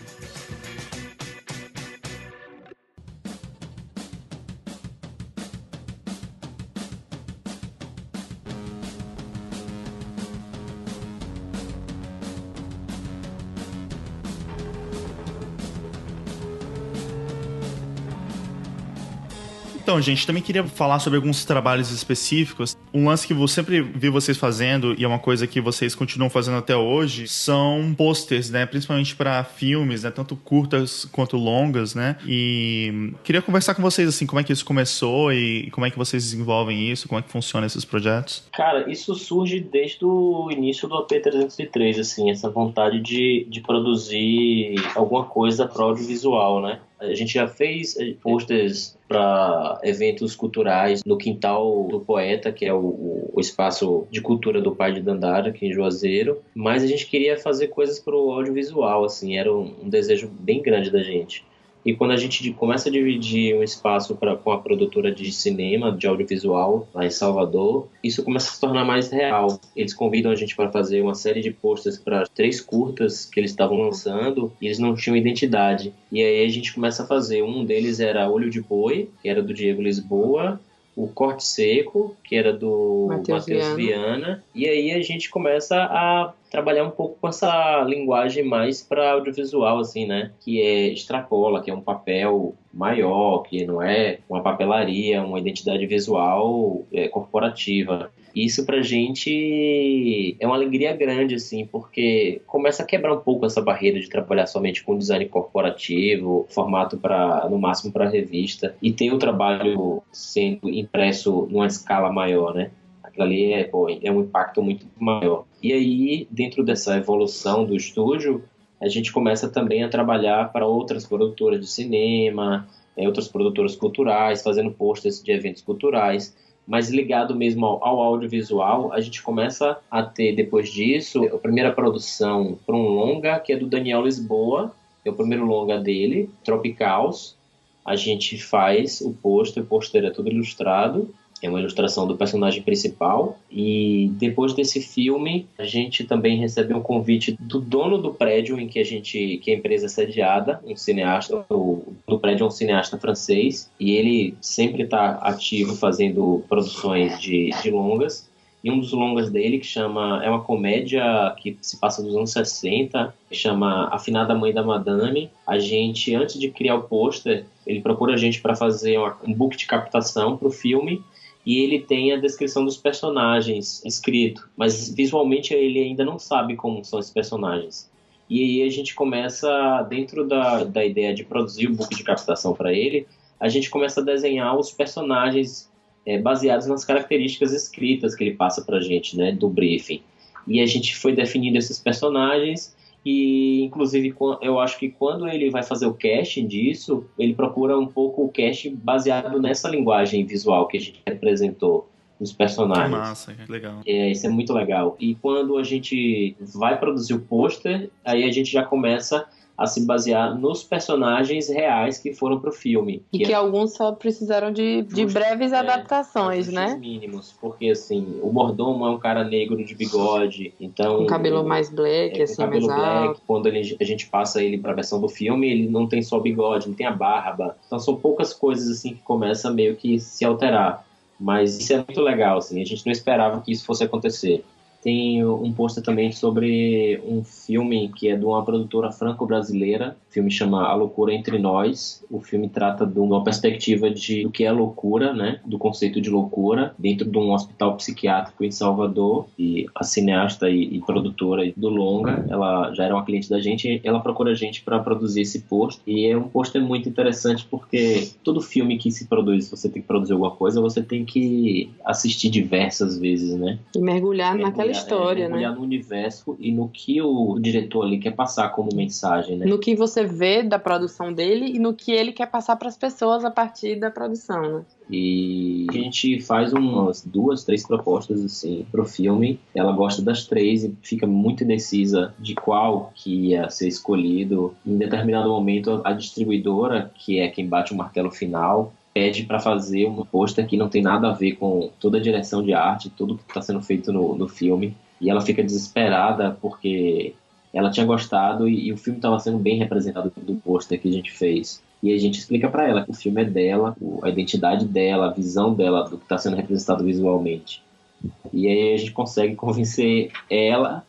Então, gente, também queria falar sobre alguns trabalhos específicos. Um lance que eu sempre vi vocês fazendo, e é uma coisa que vocês continuam fazendo até hoje, são posters, né? Principalmente para filmes, né? Tanto curtas quanto longas, né? E queria conversar com vocês, assim, como é que isso começou e como é que vocês desenvolvem isso, como é que funcionam esses projetos. Cara, isso surge desde o início do AP303, assim, essa vontade de produzir alguma coisa para audiovisual, né? A gente já fez posters para eventos culturais no quintal do Poeta, que é o espaço de cultura do Pai de Dandara, aqui em Juazeiro, mas a gente queria fazer coisas para o audiovisual, assim, era um desejo bem grande da gente. E quando a gente começa a dividir um espaço com a produtora de cinema, de audiovisual, lá em Salvador, isso começa a se tornar mais real. Eles convidam a gente para fazer uma série de posters para 3 curtas que eles estavam lançando, e eles não tinham identidade. E aí a gente começa a fazer. Um deles era Olho de Boi, que era do Diego Lisboa, o Corte Seco, que era do Matheus Viana, e aí a gente começa a trabalhar um pouco com essa linguagem mais para audiovisual, assim, né? Que extrapola, que é um papel maior, que não é uma papelaria, uma identidade visual corporativa. Isso pra gente é uma alegria grande, assim, porque começa a quebrar um pouco essa barreira de trabalhar somente com design corporativo, formato no máximo para revista, e ter o trabalho sendo impresso numa escala maior, né? Ali é um impacto muito maior. E aí, dentro dessa evolução do estúdio, a gente começa também a trabalhar para outras produtoras de cinema, outras produtoras culturais, fazendo posters de eventos culturais, mas ligado mesmo ao audiovisual, a gente começa a ter, depois disso, a primeira produção para um longa, que é do Daniel Lisboa, é o primeiro longa dele, Tropicals. A gente faz o pôster é tudo ilustrado, é uma ilustração do personagem principal, e depois desse filme, a gente também recebe um convite do dono do prédio em que a empresa é sediada, um cineasta, o do prédio é um cineasta francês, e ele sempre está ativo fazendo produções de longas, e um dos longas dele, é uma comédia que se passa nos anos 60, que chama Afinada Mãe da Madame. A gente, antes de criar o pôster, ele procura a gente para fazer um book de captação para o filme, e ele tem a descrição dos personagens escrito, mas visualmente ele ainda não sabe como são esses personagens. E aí a gente começa, dentro da ideia de produzir o book de captação para ele, a gente começa a desenhar os personagens baseados nas características escritas que ele passa para a gente, né, do briefing. E a gente foi definindo esses personagens e, inclusive, eu acho que quando ele vai fazer o casting disso, ele procura um pouco o casting baseado nessa linguagem visual que a gente representou nos personagens. Que massa, que legal. Isso é muito legal. E quando a gente vai produzir o pôster, aí a gente já começa a se basear nos personagens reais que foram pro filme. E que alguns só precisaram de breves adaptações, né? Mínimos, porque assim, o mordomo é um cara negro de bigode, então... Com cabelo mais black, assim, cabelo mais black. alto. Quando a gente passa ele pra versão do filme, ele não tem só bigode, não tem a barba. Então são poucas coisas assim que começam meio que se alterar. Mas isso é muito legal, assim, a gente não esperava que isso fosse acontecer. Tem um pôster também sobre um filme que é de uma produtora franco-brasileira. O filme chama A Loucura Entre Nós. O filme trata de uma perspectiva do que é loucura, né? Do conceito de loucura, dentro de um hospital psiquiátrico em Salvador. E a cineasta e produtora do longa, ela já era uma cliente da gente, ela procura a gente para produzir esse pôster. E é um pôster muito interessante porque todo filme que se produz, você tem que produzir alguma coisa, você tem que assistir diversas vezes, né? E mergulhar naquela história, mergulhar né? no universo e no que o diretor ali quer passar como mensagem, né? No que você vê da produção dele e no que ele quer passar para as pessoas a partir da produção, né? E a gente faz umas 2, 3 propostas assim pro filme. Ela gosta das 3 e fica muito indecisa de qual que ia ser escolhido. Em determinado momento, a distribuidora, que é quem bate o martelo final, pede para fazer um pôster que não tem nada a ver com toda a direção de arte, tudo que está sendo feito no filme. E ela fica desesperada porque ela tinha gostado e o filme estava sendo bem representado do pôster que a gente fez. E a gente explica para ela que o filme é dela, a identidade dela, a visão dela do que está sendo representado visualmente. E aí a gente consegue convencer ela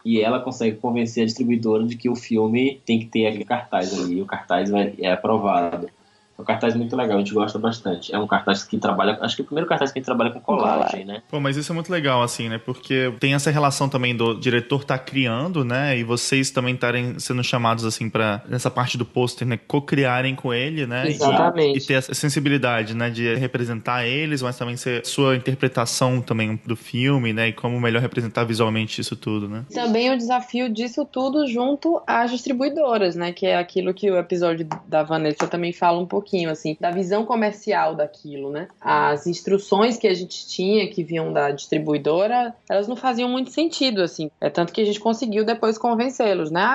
e ela consegue convencer a distribuidora de que o filme tem que ter aquele cartaz ali. E o cartaz é aprovado. É um cartaz muito legal, a gente gosta bastante. É um cartaz que trabalha... Acho que é o primeiro cartaz que a gente trabalha com colagem, né? Pô, mas isso é muito legal, assim, né? Porque tem essa relação também do diretor tá criando, né? E vocês também estarem sendo chamados, assim, pra... Nessa parte do pôster, né? Co-criarem com ele, né? Exatamente. E ter essa sensibilidade, né? De representar eles, mas também ser sua interpretação também do filme, né? E como melhor representar visualmente isso tudo, né? Também o desafio disso tudo junto às distribuidoras, né? Que é aquilo que o episódio da Vanessa também fala um pouquinho, assim, da visão comercial daquilo, né? As instruções que a gente tinha, que vinham da distribuidora, elas não faziam muito sentido, assim. É tanto que a gente conseguiu depois convencê-los, né?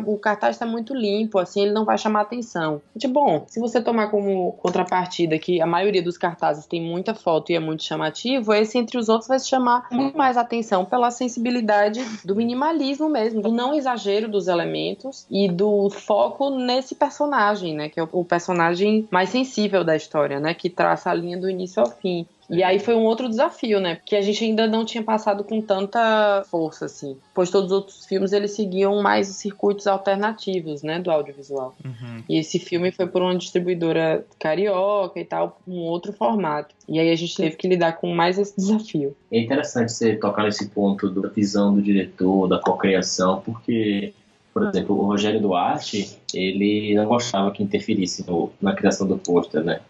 O cartaz tá muito limpo, assim, ele não vai chamar atenção. Bom, se você tomar como contrapartida que a maioria dos cartazes tem muita foto e é muito chamativo, esse entre os outros vai se chamar muito mais atenção pela sensibilidade do minimalismo mesmo, do não exagero dos elementos e do foco nesse personagem, né? Que é o personagem mais sensível da história, né? Que traça a linha do início ao fim. E aí foi um outro desafio, né? Porque a gente ainda não tinha passado com tanta força, assim. Pois todos os outros filmes, eles seguiam mais os circuitos alternativos, né? Do audiovisual. Uhum. E esse filme foi por uma distribuidora carioca e tal, um outro formato. E aí a gente teve que lidar com mais esse desafio. É interessante você tocar nesse ponto da visão do diretor, da cocriação, porque... Por exemplo, o Rogério Duarte, ele não gostava que interferisse na criação do pôster, né?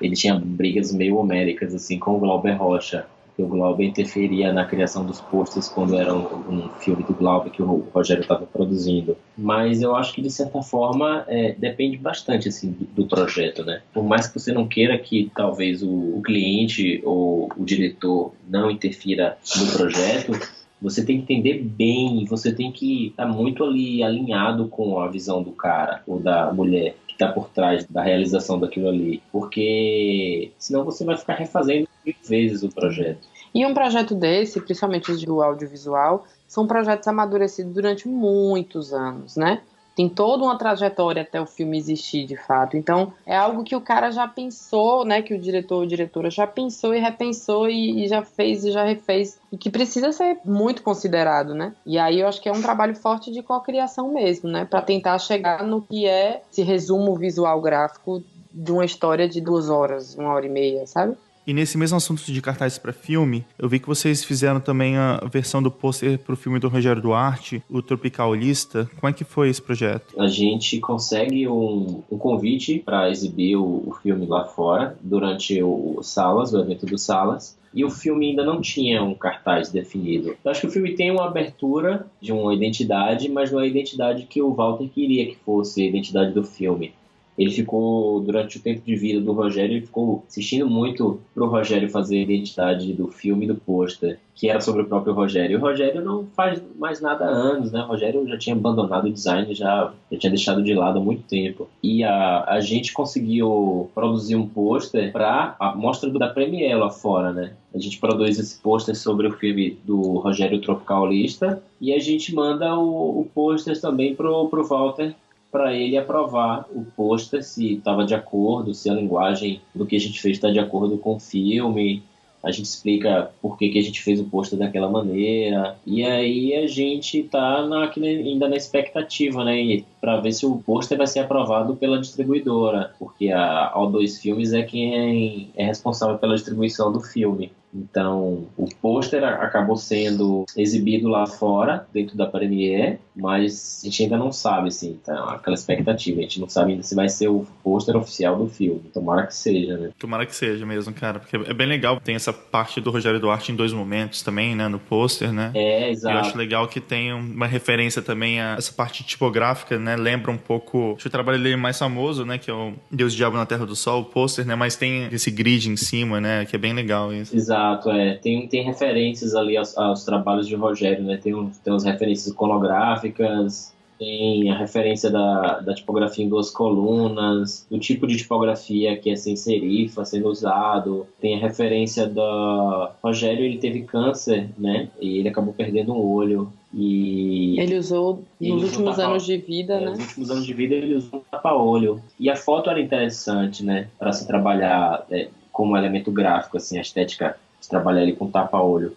Ele tinha brigas meio homéricas, assim, com o Glauber Rocha. que o Glauber interferia na criação dos posters quando era um filme do Glauber que o Rogério estava produzindo. Mas eu acho que, de certa forma, depende bastante assim, do projeto, né? Por mais que você não queira que talvez o cliente ou o diretor não interfira no projeto, você tem que entender bem, você tem que estar muito ali alinhado com a visão do cara ou da mulher que está por trás da realização daquilo ali, porque senão você vai ficar refazendo 1000 vezes o projeto. E um projeto desse, principalmente os do audiovisual, são projetos amadurecidos durante muitos anos, né? Tem toda uma trajetória até o filme existir, de fato. Então, é algo que o cara já pensou, né? Que o diretor ou diretora já pensou e repensou e já fez e já refez. E que precisa ser muito considerado, né? E aí eu acho que é um trabalho forte de cocriação mesmo, né? Para tentar chegar no que é esse resumo visual gráfico de uma história de 2 horas, 1h30, sabe? E nesse mesmo assunto de cartazes para filme, eu vi que vocês fizeram também a versão do pôster para o filme do Rogério Duarte, o Tropicalista. Como é que foi esse projeto? A gente consegue um convite para exibir o filme lá fora, durante o evento do Salas. E o filme ainda não tinha um cartaz definido. Eu acho que o filme tem uma abertura de uma identidade, mas não é a identidade que o Walter queria que fosse a identidade do filme. Ele ficou, durante o tempo de vida do Rogério, ele ficou assistindo muito pro Rogério fazer a identidade do filme e do pôster, que era sobre o próprio Rogério. E o Rogério não faz mais nada há anos, né? O Rogério já tinha abandonado o design, já tinha deixado de lado há muito tempo. E a gente conseguiu produzir um pôster para a mostra da Premiere lá fora, né? A gente produz esse pôster sobre o filme do Rogério Tropicalista e a gente manda o pôster também pro Walter, para ele aprovar o pôster, se estava de acordo, se a linguagem do que a gente fez está de acordo com o filme. A gente explica por que a gente fez o pôster daquela maneira. E aí a gente está ainda na expectativa, né? Para ver se o pôster vai ser aprovado pela distribuidora. Porque a O2 Filmes é quem é responsável pela distribuição do filme. Então, o pôster acabou sendo exibido lá fora, dentro da Premiere, mas a gente ainda não sabe, assim, tá aquela expectativa. A gente não sabe ainda se vai ser o pôster oficial do filme. Tomara que seja, né? Tomara que seja mesmo, cara, porque é bem legal. Tem essa parte do Rogério Duarte em 2 momentos também, né, no pôster, né? Exato. E eu acho legal que tem uma referência também a essa parte tipográfica, né? Lembra um pouco, acho que o trabalho dele mais famoso, né, que é o Deus e Diabo na Terra do Sol, o pôster, né? Mas tem esse grid em cima, né, que é bem legal isso. Exato. Tem referências ali aos trabalhos de Rogério, né? Tem umas referências iconográficas, tem a referência da tipografia em 2 colunas, do tipo de tipografia que é sem serifa sendo usado, tem a referência da... Rogério, ele teve câncer, né? E ele acabou perdendo um olho. E ele usou nos últimos anos de vida, né? Nos últimos anos de vida ele usou um tapa-olho. E a foto era interessante, né? Para se trabalhar como elemento gráfico, assim, a estética de trabalhar ali com tapa-olho.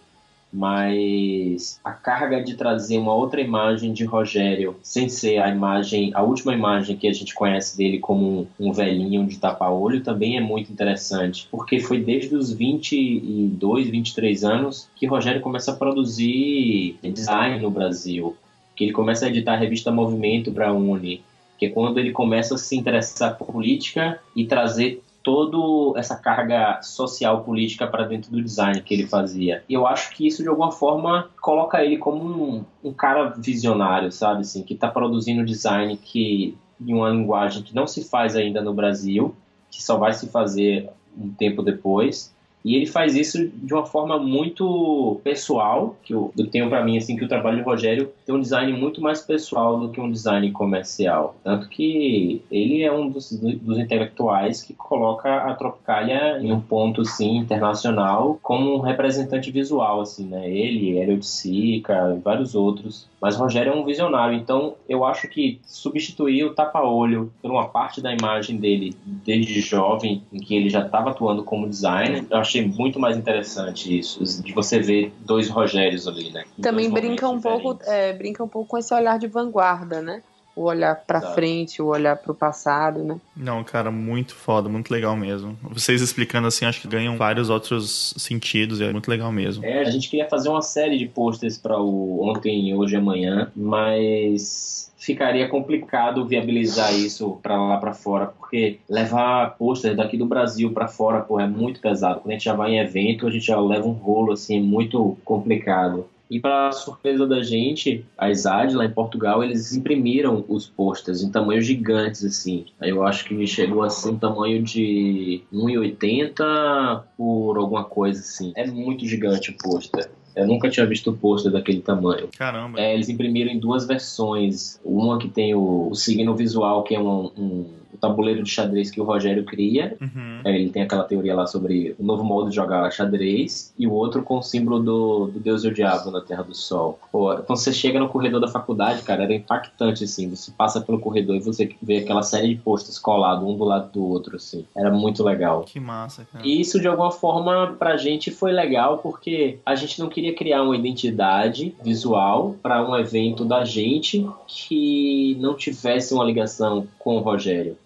Mas a carga de trazer uma outra imagem de Rogério, sem ser a última imagem que a gente conhece dele como um velhinho de tapa-olho, também é muito interessante, porque foi desde os 22, 23 anos que Rogério começa a produzir design no Brasil, que ele começa a editar a revista Movimento para a Uni, que é quando ele começa a se interessar por política e trazer toda essa carga social política para dentro do design que ele fazia. E eu acho que isso, de alguma forma, coloca ele como um cara visionário, sabe? Assim, que está produzindo design em uma linguagem que não se faz ainda no Brasil, que só vai se fazer um tempo depois. E ele faz isso de uma forma muito pessoal, que eu tenho para mim, assim, que o trabalho de Rogério tem um design muito mais pessoal do que um design comercial. Tanto que ele é um dos intelectuais que coloca a Tropicália em um ponto, assim, internacional, como um representante visual, assim, né? Ele, Hélio de Sica e vários outros. Mas Rogério é um visionário, então eu acho que substituir o tapa-olho por uma parte da imagem dele desde jovem, em que ele já estava atuando como designer, eu achei muito mais interessante isso, de você ver 2 Rogérios ali, né? Também brinca um pouco com esse olhar de vanguarda, né? O olhar pra Exato. frente, o olhar pro passado, né? Não, cara, muito foda, muito legal mesmo. Vocês explicando assim, acho que ganham vários outros sentidos, é muito legal mesmo. A gente queria fazer uma série de posters para o Ontem, Hoje e Amanhã, mas ficaria complicado viabilizar isso para lá para fora, porque levar pôster daqui do Brasil para fora, pô, é muito pesado. Quando a gente já vai em evento, a gente já leva um rolo assim, muito complicado. E para surpresa da gente, a Izad, lá em Portugal, eles imprimiram os posters em tamanhos gigantes, assim. Eu acho que chegou a ser um tamanho de 1,80 por alguma coisa, assim. É muito gigante o pôster. Eu nunca tinha visto o pôster daquele tamanho. Caramba. Eles imprimiram em 2 versões. Uma que tem o signo visual, que é o tabuleiro de xadrez que o Rogério cria. Uhum. Ele tem aquela teoria lá sobre o novo modo de jogar xadrez. E o outro com o símbolo do Deus e o Diabo na Terra do Sol. Pô, então você chega no corredor da faculdade, cara, era impactante, assim. Você passa pelo corredor e você vê aquela série de posters colados, um do lado do outro, assim. Era muito legal. Que massa, cara. E isso, de alguma forma, pra gente foi legal, porque a gente não queria criar uma identidade visual para um evento da gente que não tivesse uma ligação com o Rogério.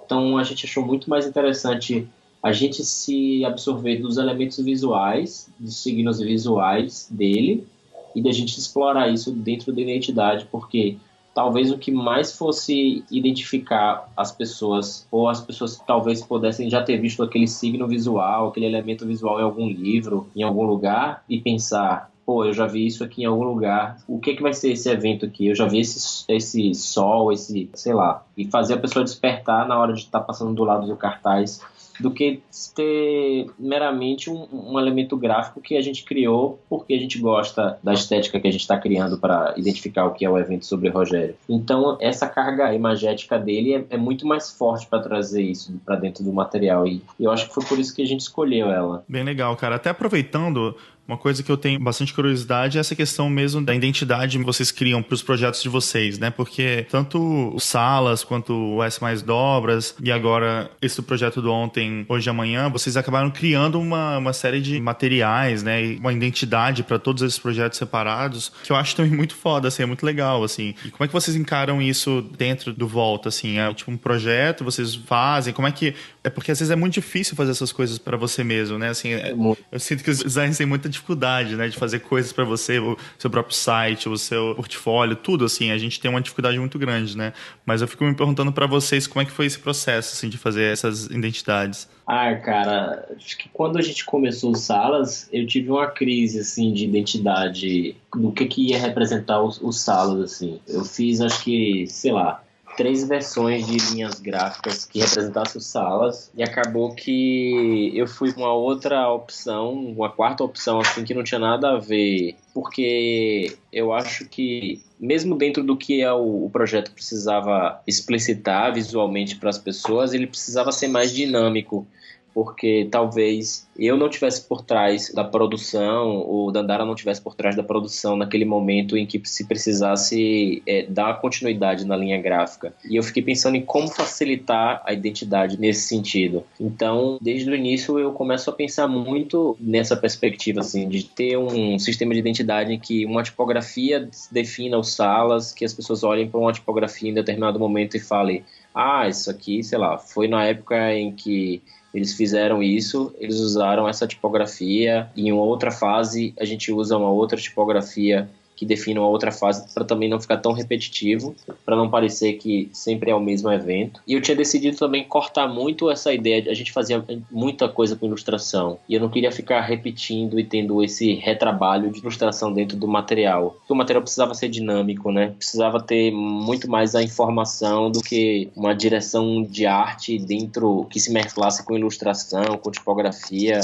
Então, a gente achou muito mais interessante a gente se absorver dos elementos visuais, dos signos visuais dele, e da gente explorar isso dentro da identidade, porque talvez o que mais fosse identificar as pessoas, ou as pessoas talvez pudessem já ter visto aquele signo visual, aquele elemento visual em algum livro, em algum lugar, e pensar, pô, eu já vi isso aqui em algum lugar, o que vai ser esse evento aqui? Eu já vi esse sol, sei lá, e fazer a pessoa despertar na hora de estar passando do lado do cartaz, do que ter meramente um elemento gráfico que a gente criou porque a gente gosta da estética que a gente está criando para identificar o que é o evento sobre Rogério. Então, essa carga imagética dele é muito mais forte para trazer isso para dentro do material, e eu acho que foi por isso que a gente escolheu ela. Bem legal, cara. Até aproveitando, uma coisa que eu tenho bastante curiosidade é essa questão mesmo da identidade que vocês criam para os projetos de vocês, né? Porque tanto o Salas quanto o S Mais Dobras e agora esse projeto do Ontem, Hoje e Amanhã, vocês acabaram criando uma série de materiais, né? E uma identidade para todos esses projetos separados, que eu acho também muito foda, assim, é muito legal, assim. E como é que vocês encaram isso dentro do Volta, assim? É tipo um projeto, vocês fazem? Como é que... É porque às vezes é muito difícil fazer essas coisas para você mesmo, né? Assim, eu sinto que os designers têm muita dificuldade, né, de fazer coisas para você, o seu próprio site, o seu portfólio, tudo, assim, a gente tem uma dificuldade muito grande, né? Mas eu fico me perguntando para vocês como é que foi esse processo, assim, de fazer essas identidades. Cara, acho que quando a gente começou o Salas, eu tive uma crise, assim, de identidade do que ia representar o Salas, assim. Eu fiz, acho que, sei lá, 3 versões de linhas gráficas que representassem os Salas, e acabou que eu fui com uma outra opção, uma quarta opção, assim, que não tinha nada a ver, porque eu acho que, mesmo dentro do que o projeto precisava explicitar visualmente para as pessoas, ele precisava ser mais dinâmico, porque talvez eu não tivesse por trás da produção, ou Dandara não tivesse por trás da produção naquele momento em que se precisasse dar continuidade na linha gráfica. E eu fiquei pensando em como facilitar a identidade nesse sentido. Então, desde o início, eu começo a pensar muito nessa perspectiva, assim, de ter um sistema de identidade em que uma tipografia defina os Salas, que as pessoas olhem para uma tipografia em determinado momento e falem, isso aqui, sei lá, foi na época em que eles fizeram isso, eles usaram essa tipografia, e em uma outra fase a gente usa uma outra tipografia que define uma outra fase, para também não ficar tão repetitivo, para não parecer que sempre é o mesmo evento. E eu tinha decidido também cortar muito essa ideia, a gente fazia muita coisa com ilustração, e eu não queria ficar repetindo e tendo esse retrabalho de ilustração dentro do material. Porque o material precisava ser dinâmico, né? Precisava ter muito mais a informação do que uma direção de arte dentro que se mesclasse com ilustração, com tipografia,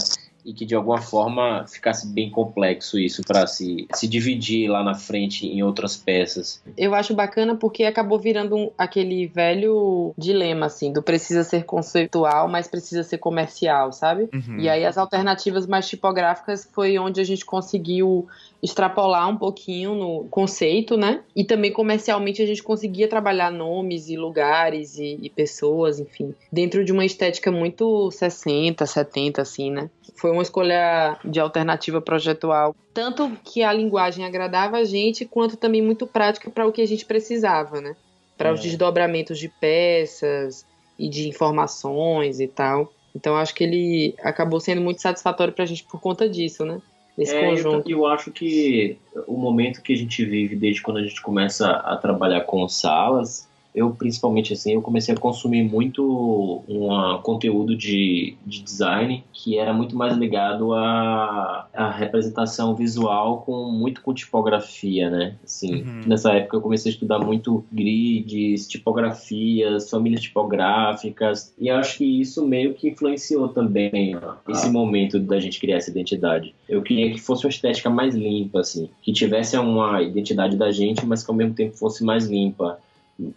e que de alguma forma ficasse bem complexo isso para se dividir lá na frente em outras peças. Eu acho bacana porque acabou virando aquele velho dilema, assim, do precisa ser conceitual, mas precisa ser comercial, sabe? Uhum. E aí as alternativas mais tipográficas foi onde a gente conseguiu extrapolar um pouquinho no conceito, né? E também comercialmente a gente conseguia trabalhar nomes e lugares e pessoas, enfim, dentro de uma estética muito 60, 70, assim, né? Foi uma escolha de alternativa projetual, tanto que a linguagem agradava a gente, quanto também muito prática para o que a gente precisava, né? para os desdobramentos de peças e de informações e tal. Então, acho que ele acabou sendo muito satisfatório para a gente por conta disso, né? Desse conjunto. Eu acho que o momento que a gente vive desde quando a gente começa a trabalhar com salas, eu principalmente assim, eu comecei a consumir muito um conteúdo de design que era muito mais ligado à representação visual muito com tipografia, né? Assim, nessa época eu comecei a estudar muito grids, tipografias, famílias tipográficas, e eu acho que isso meio que influenciou também esse momento da gente criar essa identidade. Eu queria que fosse uma estética mais limpa, assim, que tivesse uma identidade da gente, mas que ao mesmo tempo fosse mais limpa,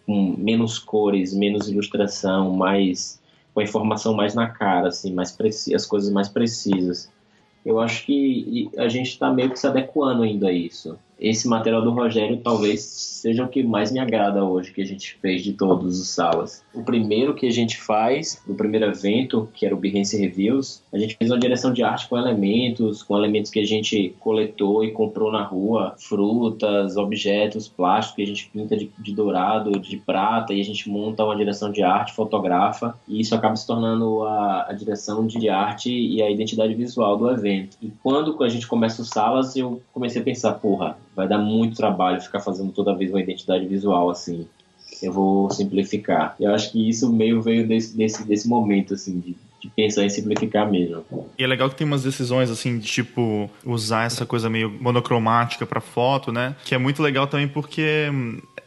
com menos cores, menos ilustração, com a informação mais na cara, assim, as coisas mais precisas. Eu acho que a gente está meio que se adequando ainda a isso. Esse material do Rogério talvez seja o que mais me agrada hoje, que a gente fez de todos os salas. O primeiro que a gente faz, no primeiro evento, que era o Behance Reviews, a gente fez uma direção de arte com elementos que a gente coletou e comprou na rua, frutas, objetos, plásticos que a gente pinta de dourado, de prata, e a gente monta uma direção de arte, fotografa, e isso acaba se tornando a direção de arte e a identidade visual do evento. E quando a gente começa os salas, eu comecei a pensar, porra, vai dar muito trabalho ficar fazendo toda vez uma identidade visual assim. Eu vou simplificar. Eu acho que isso meio veio desse momento, assim, de pensar em simplificar mesmo. E é legal que tem umas decisões, assim, de, tipo, usar essa coisa meio monocromática pra foto, né? Que é muito legal também porque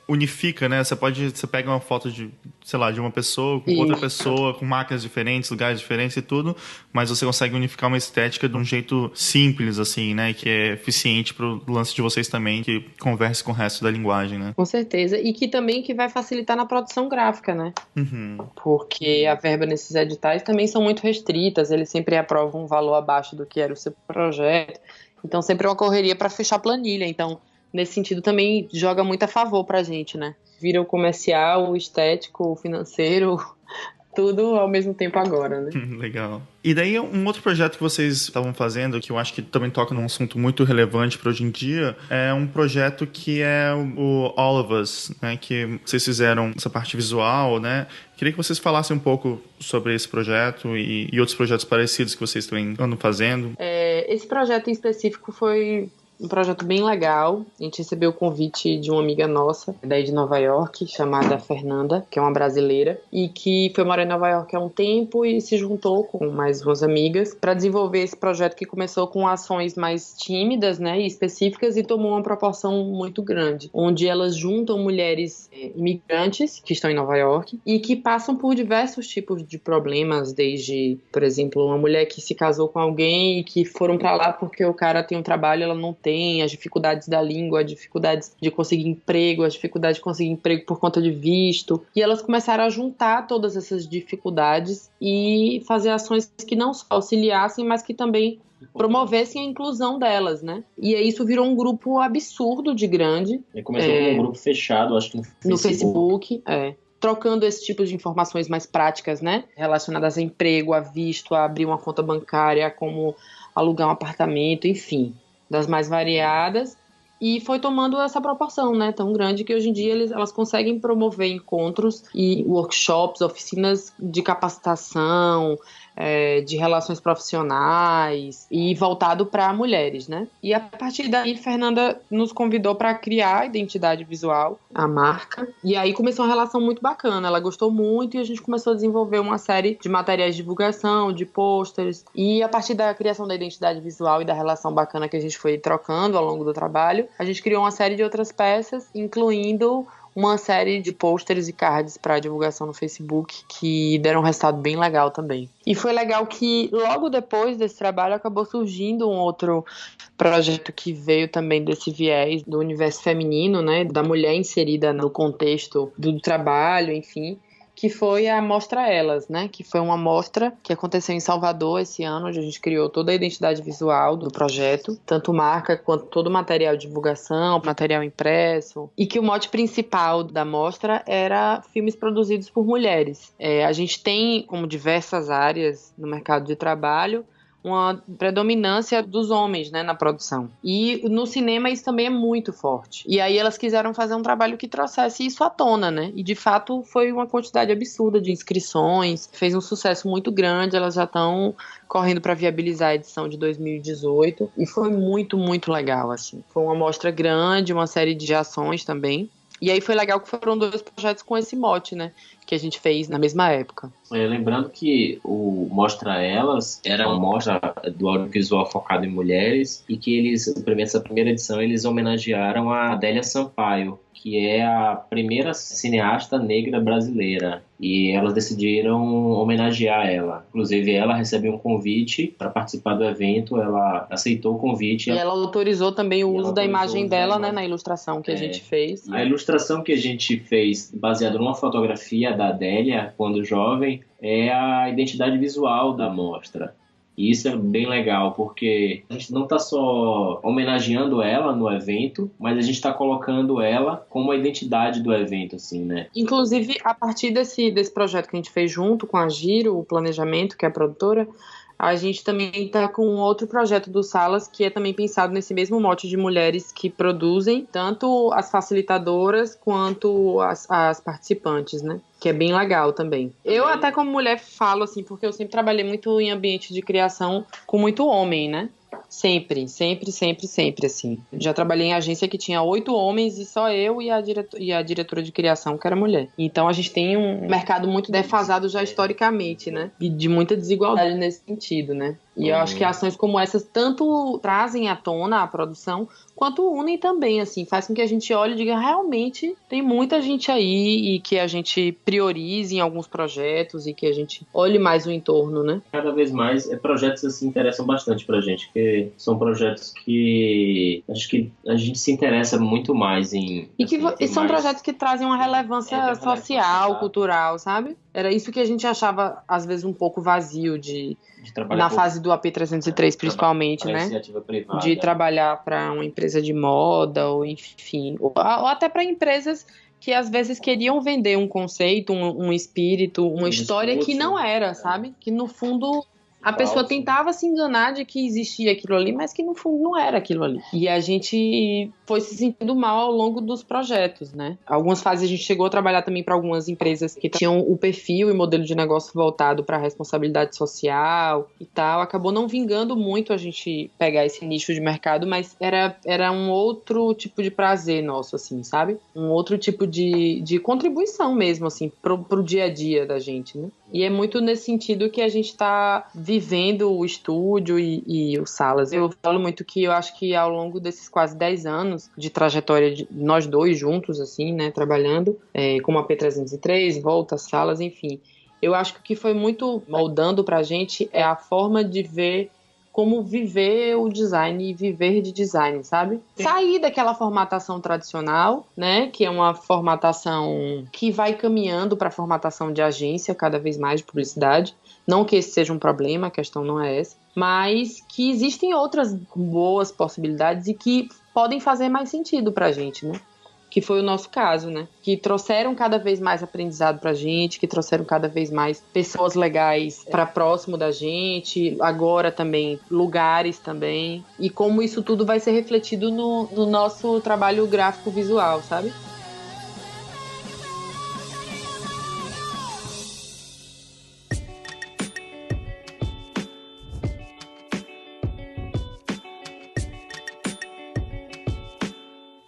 unifica, né? Você pega uma foto de, sei lá, de uma pessoa com outra pessoa, com máquinas diferentes, lugares diferentes e tudo, mas você consegue unificar uma estética de um jeito simples, assim, né? Que é eficiente pro lance de vocês também, que converse com o resto da linguagem, né? Com certeza. E que também que vai facilitar na produção gráfica, né? Porque a verba nesses editais também são muito restritas, eles sempre aprovam um valor abaixo do que era o seu projeto. Então sempre é uma correria para fechar planilha. Então, nesse sentido, também joga muito a favor pra gente, né? Vira o comercial, o estético, o financeiro, tudo ao mesmo tempo agora, né? Legal. E daí, um outro projeto que vocês estavam fazendo, que eu acho que também toca num assunto muito relevante para hoje em dia, é um projeto que é o All of Us, né? Que vocês fizeram essa parte visual, né? Queria que vocês falassem um pouco sobre esse projeto e outros projetos parecidos que vocês também andam fazendo. Esse projeto em específico foi um projeto bem legal. A gente recebeu o convite de uma amiga nossa, daí de Nova York, chamada Fernanda, que é uma brasileira, e que foi morar em Nova York há um tempo e se juntou com mais umas amigas para desenvolver esse projeto que começou com ações mais tímidas, né, e específicas, e tomou uma proporção muito grande, onde elas juntam mulheres imigrantes que estão em Nova York e que passam por diversos tipos de problemas, desde, por exemplo, uma mulher que se casou com alguém e que foram para lá porque o cara tem um trabalho, ela não tem, as dificuldades da língua, as dificuldades de conseguir emprego, as dificuldades de conseguir emprego por conta de visto. E elas começaram a juntar todas essas dificuldades e fazer ações que não só auxiliassem, mas que também promovessem a inclusão delas, né? E aí isso virou um grupo absurdo de grande. Começou com um grupo fechado, acho que no Facebook. Trocando esse tipo de informações mais práticas, né? Relacionadas a emprego, a visto, a abrir uma conta bancária, a como alugar um apartamento, enfim, das mais variadas, e foi tomando essa proporção, né, tão grande que hoje em dia elas conseguem promover encontros e workshops, oficinas de capacitação, de relações profissionais e voltado para mulheres, né? E a partir daí, Fernanda nos convidou para criar a identidade visual, a marca, e aí começou uma relação muito bacana. Ela gostou muito e a gente começou a desenvolver uma série de materiais de divulgação, de pôsteres, e a partir da criação da identidade visual e da relação bacana que a gente foi trocando ao longo do trabalho, a gente criou uma série de outras peças, incluindo uma série de pôsteres e cards para divulgação no Facebook, que deram um resultado bem legal também. E foi legal que logo depois desse trabalho acabou surgindo um outro projeto que veio também desse viés do universo feminino, né, da mulher inserida no contexto do trabalho, enfim, que foi a Mostra Elas, né? Que foi uma mostra que aconteceu em Salvador esse ano, onde a gente criou toda a identidade visual do projeto, tanto marca quanto todo o material de divulgação, material impresso, e que o mote principal da mostra era filmes produzidos por mulheres. A gente tem, como diversas áreas no mercado de trabalho, uma predominância dos homens, né, na produção. E no cinema isso também é muito forte. E aí elas quiseram fazer um trabalho que trouxesse isso à tona, né? E de fato foi uma quantidade absurda de inscrições, fez um sucesso muito grande, elas já estão correndo para viabilizar a edição de 2018 e foi muito, muito legal, assim. Foi uma mostra grande, uma série de ações também. E aí foi legal que foram 2 projetos com esse mote, né? Que a gente fez na mesma época. Lembrando que o Mostra Elas era uma mostra do audiovisual focado em mulheres e que essa primeira edição, eles homenagearam a Adélia Sampaio, que é a primeira cineasta negra brasileira. E elas decidiram homenagear ela. Inclusive, ela recebeu um convite para participar do evento, ela aceitou o convite. E ela autorizou também o uso da imagem dela, né, na ilustração que a gente fez. A ilustração que a gente fez, baseada numa fotografia da Adélia, quando jovem, é a identidade visual da mostra. E isso é bem legal, porque a gente não está só homenageando ela no evento, mas a gente está colocando ela como a identidade do evento, assim, né? Inclusive, a partir desse projeto que a gente fez junto com a Giro, o Planejamento, que é a produtora, a gente também está com outro projeto do Salas, que é também pensado nesse mesmo mote de mulheres que produzem, tanto as facilitadoras quanto as participantes, né? Que é bem legal também. Eu até como mulher falo assim, porque eu sempre trabalhei muito em ambiente de criação com muito homem, né? Sempre, assim. Já trabalhei em agência que tinha 8 homens e só eu e a diretora de criação que era mulher. Então a gente tem um mercado muito defasado já historicamente, né? E de muita desigualdade nesse sentido, né? E eu acho que ações como essas tanto trazem à tona a produção, quanto unem também, assim, faz com que a gente olhe e diga, realmente tem muita gente aí e que a gente priorize em alguns projetos e que a gente olhe mais o entorno, né? Cada vez mais, projetos assim interessam bastante pra gente, porque são projetos que acho que a gente se interessa muito mais em... E são projetos que trazem uma relevância social, cultural, sabe? Era isso que a gente achava, às vezes, um pouco vazio na fase do AP303, principalmente, né? De trabalhar para uma empresa de moda, ou enfim, ou até para empresas que às vezes queriam vender um conceito, um espírito, uma história que não era, sabe? Que no fundo a pessoa tentava se enganar de que existia aquilo ali, mas que no fundo não era aquilo ali. E a gente foi se sentindo mal ao longo dos projetos, né? Algumas fases a gente chegou a trabalhar também para algumas empresas que tinham o perfil e modelo de negócio voltado para a responsabilidade social e tal. Acabou não vingando muito a gente pegar esse nicho de mercado, mas era um outro tipo de prazer nosso, assim, sabe? Um outro tipo de contribuição mesmo, assim, pro dia a dia da gente, né? E é muito nesse sentido que a gente tá vivendo o estúdio e o Salas. Eu falo muito que eu acho que ao longo desses quase 10 anos de trajetória de nós dois juntos, assim, né, trabalhando, como a P303, Volta, Salas, enfim, eu acho que o que foi muito moldando pra gente é a forma de ver como viver o design e viver de design, sabe? Sair daquela formatação tradicional, né? Que é uma formatação que vai caminhando para a formatação de agência cada vez mais de publicidade. Não que esse seja um problema, a questão não é essa. Mas que existem outras boas possibilidades e que podem fazer mais sentido pra gente, né? Que foi o nosso caso, né? Que trouxeram cada vez mais aprendizado pra gente, que trouxeram cada vez mais pessoas legais pra próximo da gente, agora também lugares também, e como isso tudo vai ser refletido no nosso trabalho gráfico visual, sabe?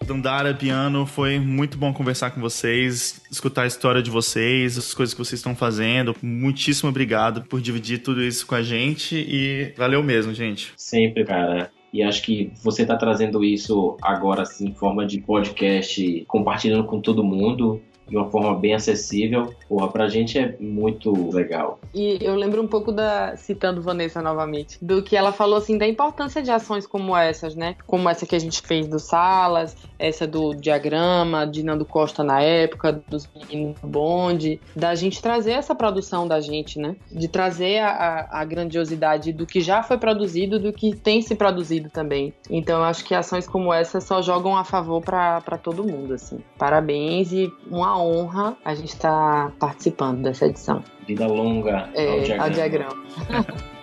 Dandara, Piano, foi muito bom conversar com vocês, escutar a história de vocês, as coisas que vocês estão fazendo. Muitíssimo obrigado por dividir tudo isso com a gente e valeu mesmo, gente. Sempre, cara. E acho que você tá trazendo isso agora, assim, em forma de podcast, compartilhando com todo mundo, de uma forma bem acessível. Porra, pra gente é muito legal. E eu lembro um pouco citando Vanessa novamente, do que ela falou, assim, da importância de ações como essas, né? Como essa que a gente fez do Salas, essa do Diagrama, de Nando Costa na época, dos meninos do Bonde, da gente trazer essa produção da gente, né? De trazer a grandiosidade do que já foi produzido, do que tem se produzido também. Então eu acho que ações como essa só jogam a favor pra todo mundo, assim. Parabéns e uma honra a gente estar participando dessa edição. Vida longa ao Diagrama. Ao Diagrama.